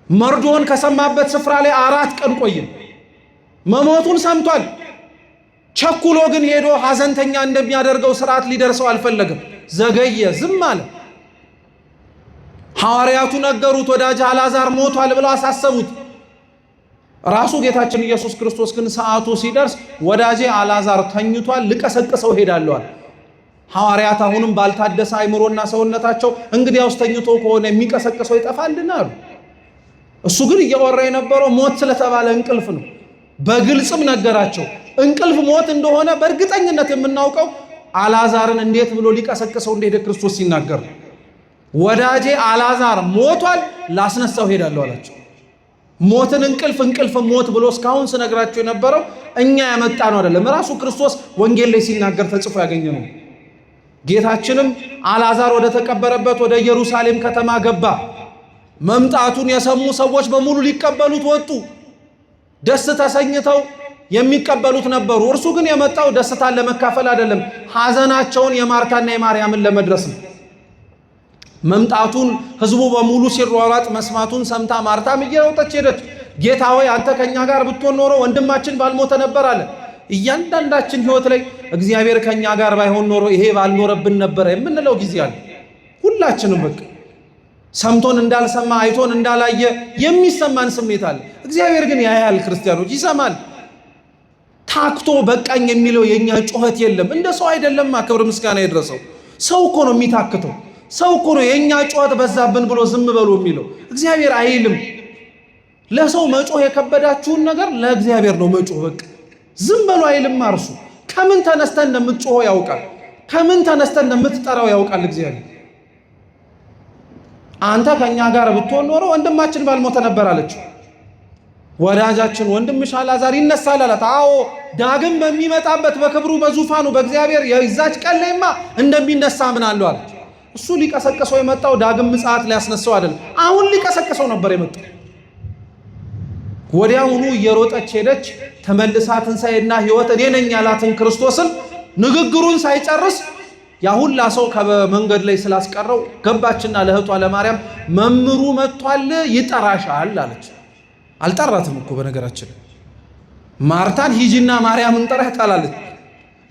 መርዶን ከሰማበት ስፍራ ላይ 4 ቀን ቆየ። መሞቱን ሰምቷል። ቸኩሎ ግን ሄዶ ሐዘንተኛ እንደሚያደርገው ስርዓት ሊደርሰው አልፈለገም። ዘገየ፣ ዝም አለ። ሐዋርያቱ ነገሩት፣ ወዳጅ አልዓዛር ሞቷል ብለው አሳሰቡት። ራሱ ጌታችን ኢየሱስ ክርስቶስ ግን ሰዓቱ ሲደርስ ወዳጄ አልዓዛር ተኝቷል፣ ልቀሰቅሰው ሄዳለዋል። ሐዋርያት አሁንም ባልታደሰ አይምሮና ሰውነታቸው እንግዲያውስ ተኝቶ ከሆነ የሚቀሰቅሰው ይጠፋልና አሉ። እሱ ግን እያወራ የነበረው ሞት ስለተባለ እንቅልፍ ነው። በግልጽም ነገራቸው። እንቅልፍ ሞት እንደሆነ በእርግጠኝነት የምናውቀው አልዓዛርን እንዴት ብሎ ሊቀሰቅሰው እንደሄደ ክርስቶስ ሲናገር ወዳጄ አልዓዛር ሞቷል፣ ላስነሳው ሄዳለሁ አላቸው። ሞትን እንቅልፍ ሞት ብሎ እስካሁን ስነግራቸው የነበረው እኛ ያመጣ ነው አይደለም፣ ራሱ ክርስቶስ ወንጌል ላይ ሲናገር ተጽፎ ያገኘ ነው። ጌታችንም አልዓዛር ወደ ተቀበረበት ወደ ኢየሩሳሌም ከተማ ገባ። መምጣቱን የሰሙ ሰዎች በሙሉ ሊቀበሉት ወጡ። ደስ ተሰኝተው የሚቀበሉት ነበሩ። እርሱ ግን የመጣው ደስታን ለመካፈል አይደለም፣ ሐዘናቸውን የማርታና የማርያምን ለመድረስ ነው። መምጣቱን ህዝቡ በሙሉ ሲሯሯጥ መስማቱን ሰምታ ማርታም እየሮጠች ሄደች። ጌታ ሆይ አንተ ከኛ ጋር ብትሆን ኖሮ ወንድማችን ባልሞተ ነበር አለ። እያንዳንዳችን ህይወት ላይ እግዚአብሔር ከኛ ጋር ባይሆን ኖሮ ይሄ ባልኖረብን ነበር የምንለው ጊዜ አለ። ሁላችንም በቃ ሰምቶን እንዳልሰማ አይቶን እንዳላየ የሚሰማን ስሜት አለ። እግዚአብሔር ግን ያያል፣ ክርስቲያኖች ይሰማል። ታክቶ በቃኝ የሚለው የኛ ጩኸት የለም። እንደ ሰው አይደለም። ክብር ምስጋና ይድረሰው። ሰው እኮ ነው የሚታክተው። ሰው እኮ ነው የኛ ጩኸት በዛብን ብሎ ዝም በሉ የሚለው። እግዚአብሔር አይልም። ለሰው መጮህ የከበዳችሁን ነገር ለእግዚአብሔር ነው መጮህ። በቃ ዝም በሉ አይልም። እርሱ ከምን ተነስተን እንደምትጮህ ያውቃል። ከምን ተነስተን እንደምትጠራው ያውቃል እግዚአብሔር። አንተ ከኛ ጋር ብትሆን ኖሮ ወንድማችን ባልሞተ ነበር አለችው። ወዳጃችን ወንድምሽ አልዓዛር ይነሳል አላት። አዎ ዳግም በሚመጣበት በክብሩ በዙፋኑ በእግዚአብሔር የዛች ቀን ላይማ እንደሚነሳ አምናለሁ አለች። እሱ ሊቀሰቅሰው የመጣው ዳግም ምጽአት ሊያስነሳው አይደለም፣ አሁን ሊቀሰቅሰው ነበር የመጣው። ወዲያውኑ እየሮጠች ሄደች። ተመልሳ ትንሣኤና ሕይወት እኔ ነኝ ያላትን ክርስቶስን ንግግሩን ሳይጨርስ ያ ሁላ ሰው ከመንገድ ላይ ስላስቀረው ገባችና ለእህቷ ለማርያም መምሩ መጥቷል ይጠራሻል አለች። አልጠራትም እኮ በነገራችን ማርታን ሂጂና ማርያምን ጠራህ አላለች።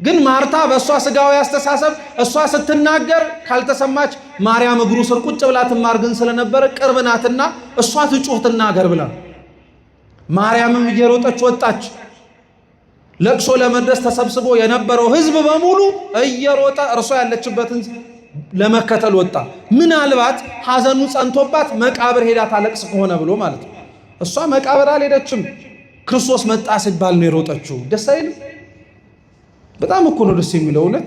ግን ማርታ በእሷ ስጋዊ አስተሳሰብ እሷ ስትናገር ካልተሰማች ማርያም እግሩ ስር ቁጭ ብላ ትማር ግን ስለነበረ ቅርብ ናትና እሷ ትጩህ ትናገር ብላ ማርያምም እየሮጠች ወጣች። ለቅሶ ለመድረስ ተሰብስቦ የነበረው ህዝብ በሙሉ እየሮጠ እርሷ ያለችበትን ለመከተል ወጣ። ምናልባት ሐዘኑ ጸንቶባት መቃብር ሄዳ ታለቅስ ከሆነ ብሎ ማለት ነው። እሷ መቃብር አልሄደችም። ክርስቶስ መጣ ሲባል ነው የሮጠችው። ደስ አይልም? በጣም እኮ ነው ደስ የሚለው። እውነት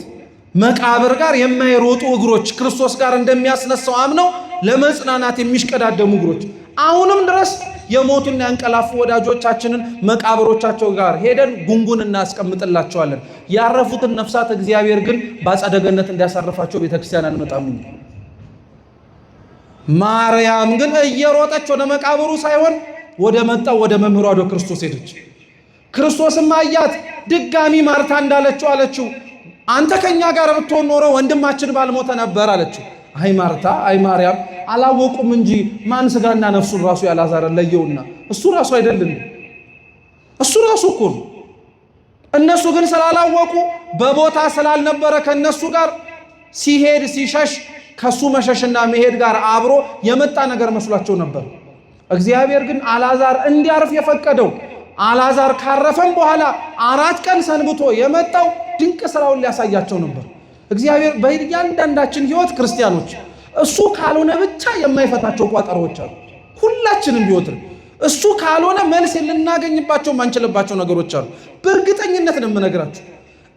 መቃብር ጋር የማይሮጡ እግሮች ክርስቶስ ጋር እንደሚያስነሳው አምነው ለመጽናናት የሚሽቀዳደሙ እግሮች አሁንም ድረስ የሞቱና ያንቀላፉ ወዳጆቻችንን መቃብሮቻቸው ጋር ሄደን ጉንጉን እናስቀምጥላቸዋለን። ያረፉትን ነፍሳት እግዚአብሔር ግን በአጸደ ገነት እንዲያሳርፋቸው ቤተክርስቲያን አንመጣም። ማርያም ግን እየሮጠች ወደ መቃብሩ ሳይሆን ወደ መጣው ወደ መምህሯ ወደ ክርስቶስ ሄደች። ክርስቶስም አያት። ድጋሚ ማርታ እንዳለችው አለችው፣ አንተ ከኛ ጋር ብትሆን ኖሮ ወንድማችን ባልሞተ ነበር አለችው። አይ ማርታ፣ አይ ማርያም አላወቁም እንጂ ማን ስጋና ነፍሱን ራሱ ያላዛረ ለየውና እሱ ራሱ አይደለም፣ እሱ ራሱ እኮ ነው። እነሱ ግን ስላላወቁ በቦታ ስላልነበረ ከነሱ ጋር ሲሄድ ሲሸሽ ከሱ መሸሽና መሄድ ጋር አብሮ የመጣ ነገር መስሏቸው ነበር። እግዚአብሔር ግን አላዛር እንዲያርፍ የፈቀደው አላዛር ካረፈም በኋላ 4 ቀን ሰንብቶ የመጣው ድንቅ ስራውን ሊያሳያቸው ነበር። እግዚአብሔር በእያንዳንዳችን ህይወት ክርስቲያኖች እሱ ካልሆነ ብቻ የማይፈታቸው ቋጠሮች አሉ። ሁላችንም ቢወት እሱ ካልሆነ መልስ ልናገኝባቸው ማንችልባቸው ነገሮች አሉ። በእርግጠኝነት ነው የምነግራችሁ።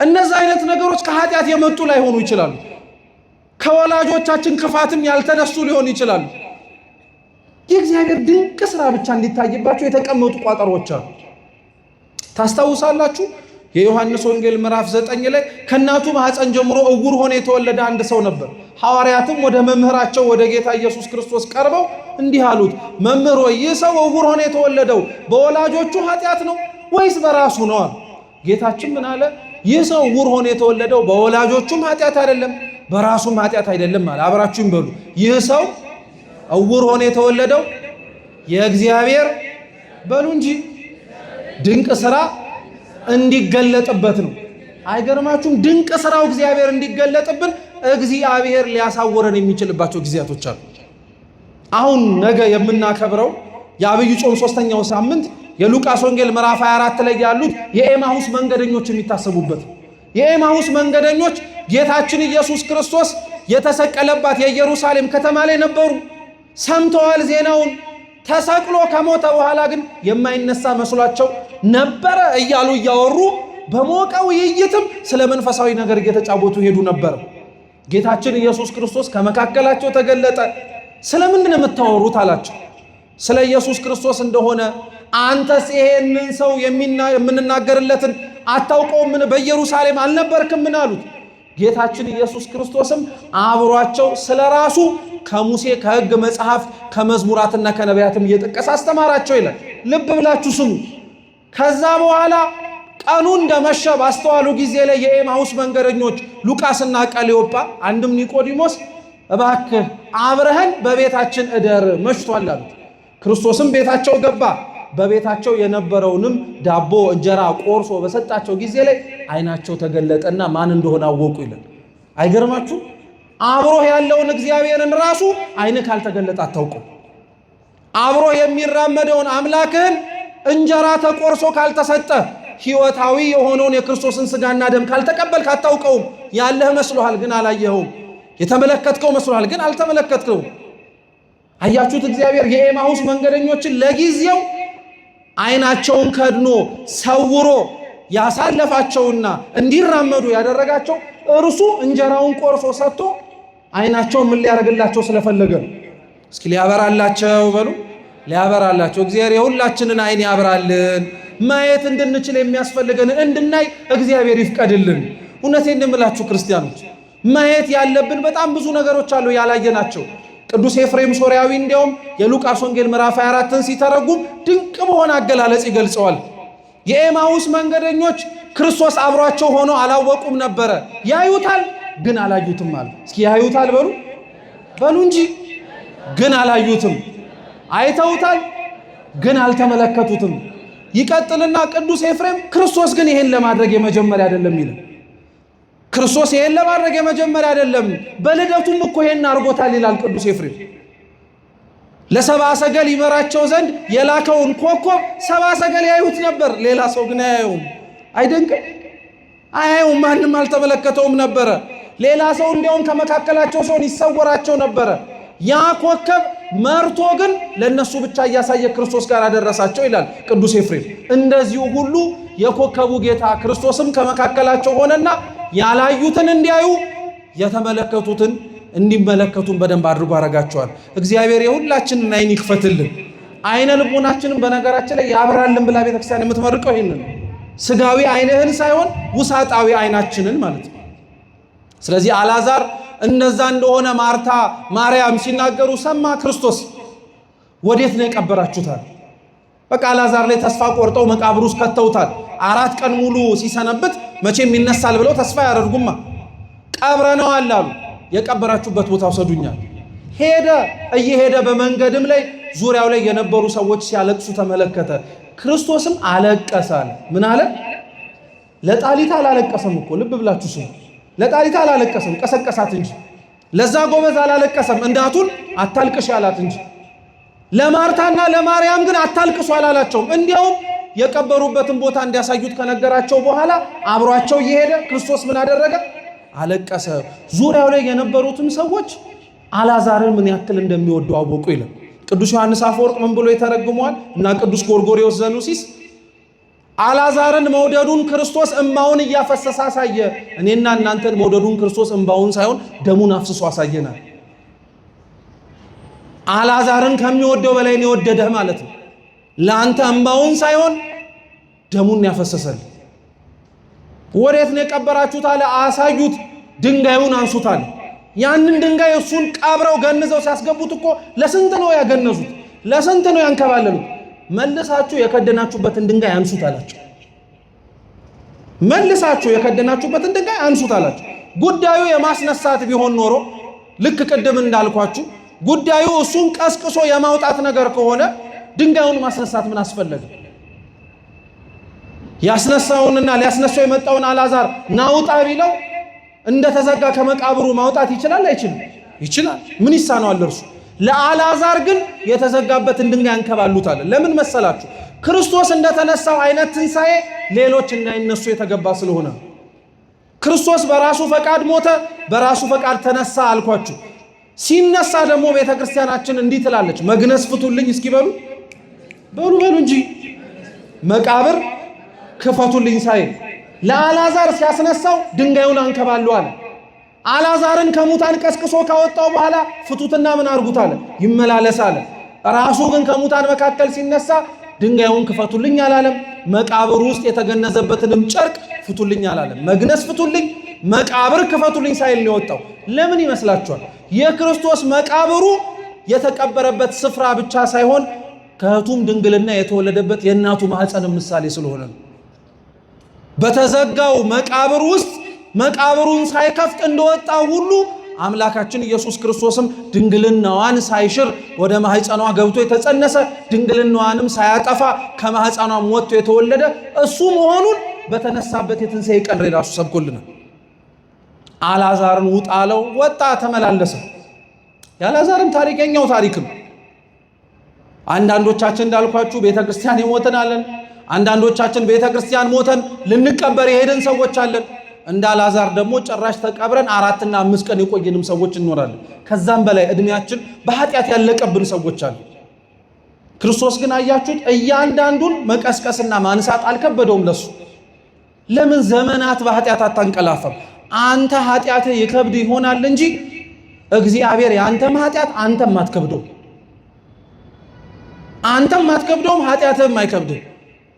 እነዚህ አይነት ነገሮች ከኃጢአት የመጡ ላይሆኑ ይችላሉ። ከወላጆቻችን ክፋትም ያልተነሱ ሊሆኑ ይችላሉ። የእግዚአብሔር ድንቅ ስራ ብቻ እንዲታይባቸው የተቀመጡ ቋጠሮች አሉ። ታስታውሳላችሁ? የዮሐንስ ወንጌል ምዕራፍ 9 ላይ ከእናቱ ማኅፀን ጀምሮ እውር ሆኖ የተወለደ አንድ ሰው ነበር። ሐዋርያትም ወደ መምህራቸው ወደ ጌታ ኢየሱስ ክርስቶስ ቀርበው እንዲህ አሉት፣ መምህር ሆይ ይህ ሰው እውር ሆኖ የተወለደው በወላጆቹ ኃጢአት ነው ወይስ በራሱ ነው? ጌታችን ምን አለ? ይህ ሰው እውር ሆኖ የተወለደው በወላጆቹም ኃጢአት አይደለም በራሱም ኃጢአት አይደለም አለ። አብራችሁም በሉ። ይህ ሰው እውር ሆኖ የተወለደው የእግዚአብሔር በሉ እንጂ ድንቅ ስራ እንዲገለጥበት ነው። አይገርማችሁም? ድንቅ ስራው እግዚአብሔር እንዲገለጥብን እግዚአብሔር ሊያሳወረን የሚችልባቸው ጊዜያቶች አሉ። አሁን ነገ የምናከብረው የአብይ ጾም 3ኛው ሳምንት የሉቃስ ወንጌል ምዕራፍ 24 ላይ ያሉት የኤማሁስ መንገደኞች የሚታሰቡበት። የኤማሁስ መንገደኞች ጌታችን ኢየሱስ ክርስቶስ የተሰቀለባት የኢየሩሳሌም ከተማ ላይ ነበሩ። ሰምተዋል ዜናውን። ተሰቅሎ ከሞተ በኋላ ግን የማይነሳ መስሏቸው ነበረ እያሉ እያወሩ በሞቀ ውይይትም ስለ መንፈሳዊ ነገር እየተጫወቱ ሄዱ ነበር። ጌታችን ኢየሱስ ክርስቶስ ከመካከላቸው ተገለጠ። ስለምንድን ነው የምታወሩት አላቸው። ስለ ኢየሱስ ክርስቶስ እንደሆነ አንተስ ይሄንን ሰው የምንናገርለትን አታውቀውምን? በኢየሩሳሌም አልነበርክምን አሉት። ጌታችን ኢየሱስ ክርስቶስም አብሯቸው ስለ ራሱ ከሙሴ ከሕግ መጽሐፍ ከመዝሙራትና ከነቢያትም እየጠቀሰ አስተማራቸው ይላል። ልብ ብላችሁ ስሙ። ከዛ በኋላ ቀኑ እንደመሸ ባስተዋሉ ጊዜ ላይ የኤማሁስ መንገደኞች ሉቃስና ቀሌዮጳ አንድም ኒቆዲሞስ እባክህ አብረህን በቤታችን እደር መሽቷል አሉት። ክርስቶስም ቤታቸው ገባ። በቤታቸው የነበረውንም ዳቦ እንጀራ ቆርሶ በሰጣቸው ጊዜ ላይ አይናቸው ተገለጠና ማን እንደሆነ አወቁ ይላል። አይገርማችሁ? አብሮህ ያለውን እግዚአብሔርን ራሱ አይንህ ካልተገለጠ አታውቀው። አብሮህ የሚራመደውን አምላክህን እንጀራ ተቆርሶ ካልተሰጠ ሕይወታዊ የሆነውን የክርስቶስን ስጋና ደም ካልተቀበልክ አታውቀውም። ያለህ መስሎሃል ግን አላየኸውም። የተመለከትከው መስሎሃል ግን አልተመለከትከውም። አያችሁት? እግዚአብሔር የኤማሁስ መንገደኞችን ለጊዜው አይናቸውን ከድኖ ሰውሮ ያሳለፋቸውና እንዲራመዱ ያደረጋቸው እርሱ እንጀራውን ቆርሶ ሰጥቶ አይናቸውን ምን ሊያደርግላቸው ስለፈለገ ነው። እስኪ ሊያበራላቸው በሉ። ሊያበራላቸው እግዚአብሔር የሁላችንን አይን ያብራልን። ማየት እንድንችል የሚያስፈልገንን እንድናይ እግዚአብሔር ይፍቀድልን። እውነቴን እንደምላችሁ ክርስቲያኖች ማየት ያለብን በጣም ብዙ ነገሮች አሉ ያላየናቸው። ቅዱስ ኤፍሬም ሶርያዊ እንዲያውም የሉቃስ ወንጌል ምዕራፍ 24ን ሲተረጉም ድንቅ በሆነ አገላለጽ ይገልጸዋል። የኤማሁስ መንገደኞች ክርስቶስ አብሯቸው ሆኖ አላወቁም ነበረ። ያዩታል ግን አላዩትም አለ። እስኪ ያዩታል በሉ እንጂ ግን አላዩትም። አይተውታል ግን አልተመለከቱትም። ይቀጥልና ቅዱስ ኤፍሬም ክርስቶስ ግን ይሄን ለማድረግ የመጀመሪያ አይደለም ይላል። ክርስቶስ ይሄን ለማድረግ የመጀመሪያ አይደለም፣ በልደቱም እኮ ይሄን አድርጎታል ይላል ቅዱስ ኤፍሬም። ለሰብአ ሰገል ይመራቸው ዘንድ የላከውን ኮከብ ሰብአ ሰገል ያዩት ነበር፣ ሌላ ሰው ግን አያዩም። አይደንቅም? አያዩም። ማንም አልተመለከተውም ነበረ። ሌላ ሰው እንዲያውም ከመካከላቸው ሰውን ይሰወራቸው ነበረ። ያ ኮከብ መርቶ ግን ለነሱ ብቻ እያሳየ ክርስቶስ ጋር አደረሳቸው ይላል ቅዱስ ኤፍሬም። እንደዚሁ ሁሉ የኮከቡ ጌታ ክርስቶስም ከመካከላቸው ሆነና ያላዩትን እንዲያዩ የተመለከቱትን እንዲመለከቱን በደንብ አድርጎ አረጋቸዋል። እግዚአብሔር የሁላችንን አይን ይክፈትልን። አይነ ልቦናችንን በነገራችን ላይ ያብራልን ብላ ቤተክርስቲያን የምትመርቀው ይሄንን ስጋዊ አይንህን ሳይሆን ውሳጣዊ አይናችንን ማለት ነው። ስለዚህ አልዓዛር እንደዛ እንደሆነ ማርታ ማርያም ሲናገሩ ሰማ ክርስቶስ። ወዴት ነው የቀበራችሁታል? በቃ አልዓዛር ላይ ተስፋ ቆርጠው መቃብር ውስጥ ከተውታል። 4 ቀን ሙሉ ሲሰነብት መቼም ይነሳል ብለው ተስፋ ያደርጉማ። ቀብረነዋል አሉ። የቀበራችሁበት ቦታ ወሰዱኛል። እየሄደ በመንገድም ላይ ዙሪያው ላይ የነበሩ ሰዎች ሲያለቅሱ ተመለከተ። ክርስቶስም አለቀሳል። ምን አለ? ለጣሊታ አላለቀሰም እኮ ልብ ብላችሁ ስሙ። ለጣሊታ አላለቀሰም፣ ቀሰቀሳት እንጂ። ለዛ ጎበዝ አላለቀሰም፣ እንዳቱን አታልቅሽ ያላት እንጂ። ለማርታና ለማርያም ግን አታልቅሱ አላላቸውም። እንዲያውም የቀበሩበትን ቦታ እንዲያሳዩት ከነገራቸው በኋላ አብሯቸው እየሄደ ክርስቶስ ምን አደረገ? አለቀሰ። ዙሪያው ላይ የነበሩትም ሰዎች አልዓዛርን ምን ያክል እንደሚወዱ አወቁ ይላል ቅዱስ ዮሐንስ አፈወርቅ። ምን ብሎ ይተረጉመዋል? እና ቅዱስ ጎርጎርዮስ ዘኑሲስ አልዓዛርን መውደዱን ክርስቶስ እምባውን እያፈሰሰ አሳየ። እኔና እናንተን መውደዱን ክርስቶስ እምባውን ሳይሆን ደሙን አፍስሶ አሳየናል። አልዓዛርን ከሚወደው በላይ ነው የወደደህ ማለት ነው። ለአንተ እምባውን ሳይሆን ደሙን ያፈሰሰል። ወዴት ነው የቀበራችሁት አለ። አሳዩት። ድንጋዩን አንሱት አለ። ያንን ድንጋይ እሱን ቀብረው ገንዘው ሲያስገቡት እኮ ለስንት ነው ያገነዙት? ለስንት ነው ያንከባለሉት? መልሳችሁ የከደናችሁበትን ድንጋይ አንሱት አላቸው። መልሳችሁ የከደናችሁበትን ድንጋይ አንሱት አላቸው። ጉዳዩ የማስነሳት ቢሆን ኖሮ ልክ ቅድም እንዳልኳችሁ ጉዳዩ እሱን ቀስቅሶ የማውጣት ነገር ከሆነ ድንጋዩን ማስነሳት ምን አስፈለገ? ያስነሳውንና ሊያስነሳው የመጣውን አልዓዛር ናውጣ ቢለው እንደተዘጋ ከመቃብሩ ማውጣት ይችላል አይችልም? ይችላል። ምን ይሳነዋል እርሱ? ለአልዓዛር ግን የተዘጋበትን ድንጋይ አንከባሉታል። ለምን መሰላችሁ? ክርስቶስ እንደተነሳው አይነት ትንሣኤ ሌሎች እንዳይነሱ የተገባ ስለሆነ። ክርስቶስ በራሱ ፈቃድ ሞተ፣ በራሱ ፈቃድ ተነሳ አልኳችሁ። ሲነሳ ደግሞ ቤተክርስቲያናችን እንዲህ ትላለች፣ መግነዝ ፍቱልኝ እስኪ በሉ እንጂ መቃብር ክፈቱልኝ ሳይል ለአልዓዛር ሲያስነሳው ድንጋዩን አንከባሉ አለ። አልዓዛርን ከሙታን ቀስቅሶ ካወጣው በኋላ ፍቱትና ምን አርጉት አለ? ይመላለስ አለ። ራሱ ግን ከሙታን መካከል ሲነሳ ድንጋዩን ክፈቱልኝ አላለም። መቃብር ውስጥ የተገነዘበትንም ጨርቅ ፍቱልኝ አላለም። መግነዝ ፍቱልኝ፣ መቃብር ክፈቱልኝ ሳይል ነው የወጣው። ለምን ይመስላችኋል? የክርስቶስ መቃብሩ የተቀበረበት ስፍራ ብቻ ሳይሆን ከእህቱም ድንግልና የተወለደበት የእናቱ ማህፀን ምሳሌ ስለሆነ ነው። በተዘጋው መቃብር ውስጥ መቃብሩን ሳይከፍት እንደወጣ ሁሉ አምላካችን ኢየሱስ ክርስቶስም ድንግልናዋን ሳይሽር ወደ ማህፀኗ ገብቶ የተጸነሰ ድንግልናዋንም ሳያጠፋ ከማህፀኗም ወጥቶ የተወለደ እሱ መሆኑን በተነሳበት የትንሣኤ ቀን ራሱ ሰብኮልናል። አልዓዛርን ውጣ አለው፣ ወጣ፣ ተመላለሰ። የአልዓዛርን ታሪክ የኛው ታሪክ ነው። አንዳንዶቻችን እንዳልኳችሁ ቤተክርስቲያን ይሞተናለን። አንዳንዶቻችን ቤተክርስቲያን ሞተን ልንቀበር የሄድን ሰዎች አለን። እንደ አልዓዛር ደግሞ ጭራሽ ተቀብረን 4 እና 5 ቀን የቆየንም ሰዎች እንኖራለን። ከዛም በላይ እድሜያችን በኃጢአት ያለቀብን ሰዎች አሉ። ክርስቶስ ግን አያችሁት፣ እያንዳንዱን መቀስቀስና ማንሳት አልከበደውም ለሱ። ለምን ዘመናት በኃጢአት አታንቀላፋም? አንተ ኃጢአት ይከብድ ይሆናል እንጂ እግዚአብሔር ያንተም ኃጢአት አንተም አትከብደው። አንተም አትከብደውም፣ ኃጢአትም አይከብድም።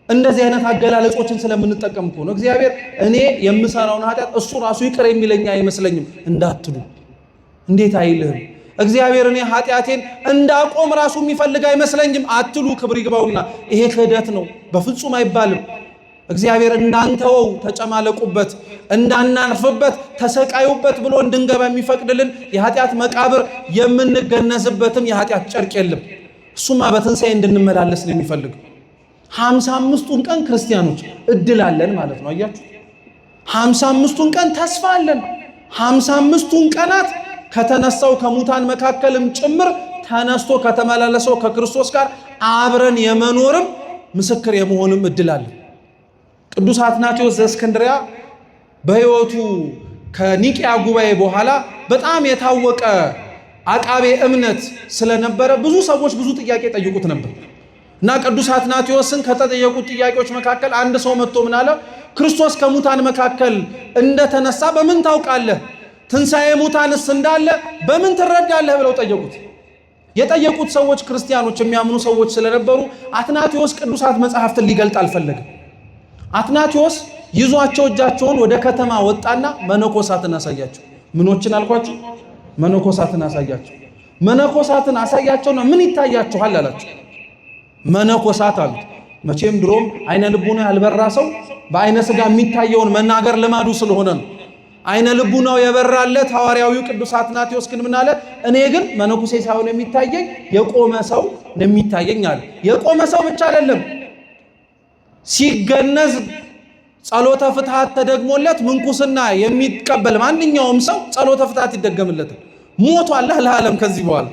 እንደዚህ አይነት አገላለጾችን ስለምንጠቀም እኮ ነው እግዚአብሔር እኔ የምሰራውን ኃጢአት እሱ ራሱ ይቅር የሚለኝ አይመስለኝም እንዳትሉ። እንዴት አይልህም? እግዚአብሔር እኔ ኃጢአቴን እንዳቆም ራሱ የሚፈልግ አይመስለኝም አትሉ። ክብር ይግባውና ይሄ ክህደት ነው፣ በፍጹም አይባልም። እግዚአብሔር እንዳንተወው ተጨማለቁበት እንዳናርፍበት ተሰቃዩበት ብሎ እንድንገባ የሚፈቅድልን የኃጢአት መቃብር የምንገነዝበትም የኃጢአት ጨርቅ የለም። እሱማ በትንሣኤ እንድንመላለስ ነው የሚፈልግ። 55ቱን ቀን ክርስቲያኖች እድል አለን ማለት ነው። አያችሁ 55ቱን ቀን ተስፋ አለን። 55ቱን ቀናት ከተነሳው ከሙታን መካከልም ጭምር ተነስቶ ከተመላለሰው ከክርስቶስ ጋር አብረን የመኖርም ምስክር የመሆንም እድል አለን። ቅዱስ አትናቴዎስ ዘእስክንድርያ በሕይወቱ ከኒቂያ ጉባኤ በኋላ በጣም የታወቀ አቃቤ እምነት ስለነበረ ብዙ ሰዎች ብዙ ጥያቄ ጠይቁት ነበር እና ቅዱስ አትናቴዎስን ከተጠየቁት ጥያቄዎች መካከል አንድ ሰው መጥቶ ምን አለ? ክርስቶስ ከሙታን መካከል እንደተነሳ በምን ታውቃለህ? ትንሣኤ ሙታንስ እንዳለ በምን ትረዳለህ? ብለው ጠየቁት። የጠየቁት ሰዎች ክርስቲያኖች የሚያምኑ ሰዎች ስለነበሩ አትናቴዎስ ቅዱሳት መጽሐፍትን ሊገልጥ አልፈለግም። አትናቴዎስ ይዟቸው እጃቸውን ወደ ከተማ ወጣና መነኮሳትን አሳያቸው። ምኖችን አልኳቸው? መነኮሳትን አሳያቸው። መነኮሳትን አሳያቸውና ምን ይታያችኋል አላቸው። መነኮሳት አሉት። መቼም ድሮም አይነ ልቡና ያልበራ ሰው በአይነ ሥጋ የሚታየውን መናገር ልማዱ ስለሆነ ነው። አይነ ልቡናው የበራለት ሐዋርያዊው ቅዱስ አትናቴዎስ ግን ምን አለ? እኔ ግን መነኩሴ ሳይሆን የሚታየኝ የቆመ ሰው ነው የሚታየኝ አለ። የቆመ ሰው ብቻ አይደለም፣ ሲገነዝ ጸሎተ ፍትሐት ተደግሞለት ምንኩስና የሚቀበል ማንኛውም ሰው ጸሎተ ፍትሐት ይደገምለታል። ሞቷል ለዓለም። ከዚህ በኋላ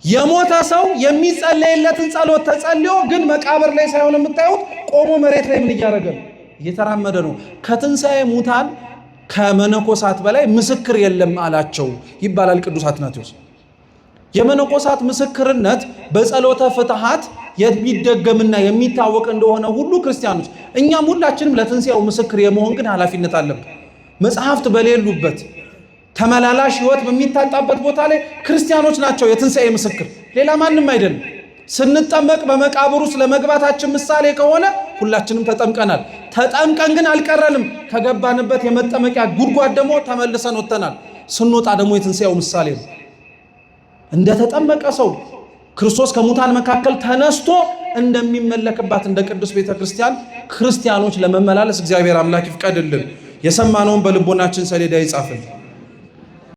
የሞተ ሰው የሚጸለይለትን ጸሎት ተጸልዮ ግን መቃብር ላይ ሳይሆን የምታዩት ቆሞ መሬት ላይ ምን እያደረገ ነው? እየተራመደ ነው። ከትንሣኤ ሙታን ከመነኮሳት በላይ ምስክር የለም አላቸው ይባላል ቅዱስ አትናቴዎስ። የመነኮሳት ምስክርነት በጸሎተ ፍትሐት የሚደገምና የሚታወቅ እንደሆነ ሁሉ ክርስቲያኖች እኛም ሁላችንም ለትንሣኤው ምስክር የመሆን ግን ኃላፊነት አለብን። መጽሐፍት በሌሉበት ተመላላሽ ሕይወት በሚታጣበት ቦታ ላይ ክርስቲያኖች ናቸው የትንሣኤ ምስክር፣ ሌላ ማንም አይደለም። ስንጠመቅ በመቃብር ውስጥ ለመግባታችን ምሳሌ ከሆነ ሁላችንም ተጠምቀናል። ተጠምቀን ግን አልቀረንም። ከገባንበት የመጠመቂያ ጉድጓድ ደግሞ ተመልሰን ወጥተናል። ስንወጣ ደግሞ የትንሣኤው ምሳሌ ነው። እንደተጠመቀ ሰው ክርስቶስ ከሙታን መካከል ተነስቶ እንደሚመለክባት እንደ ቅዱስ ቤተ ክርስቲያን ክርስቲያኖች ለመመላለስ እግዚአብሔር አምላክ ይፍቀድልን። የሰማነውን በልቦናችን ሰሌዳ ይጻፍልን።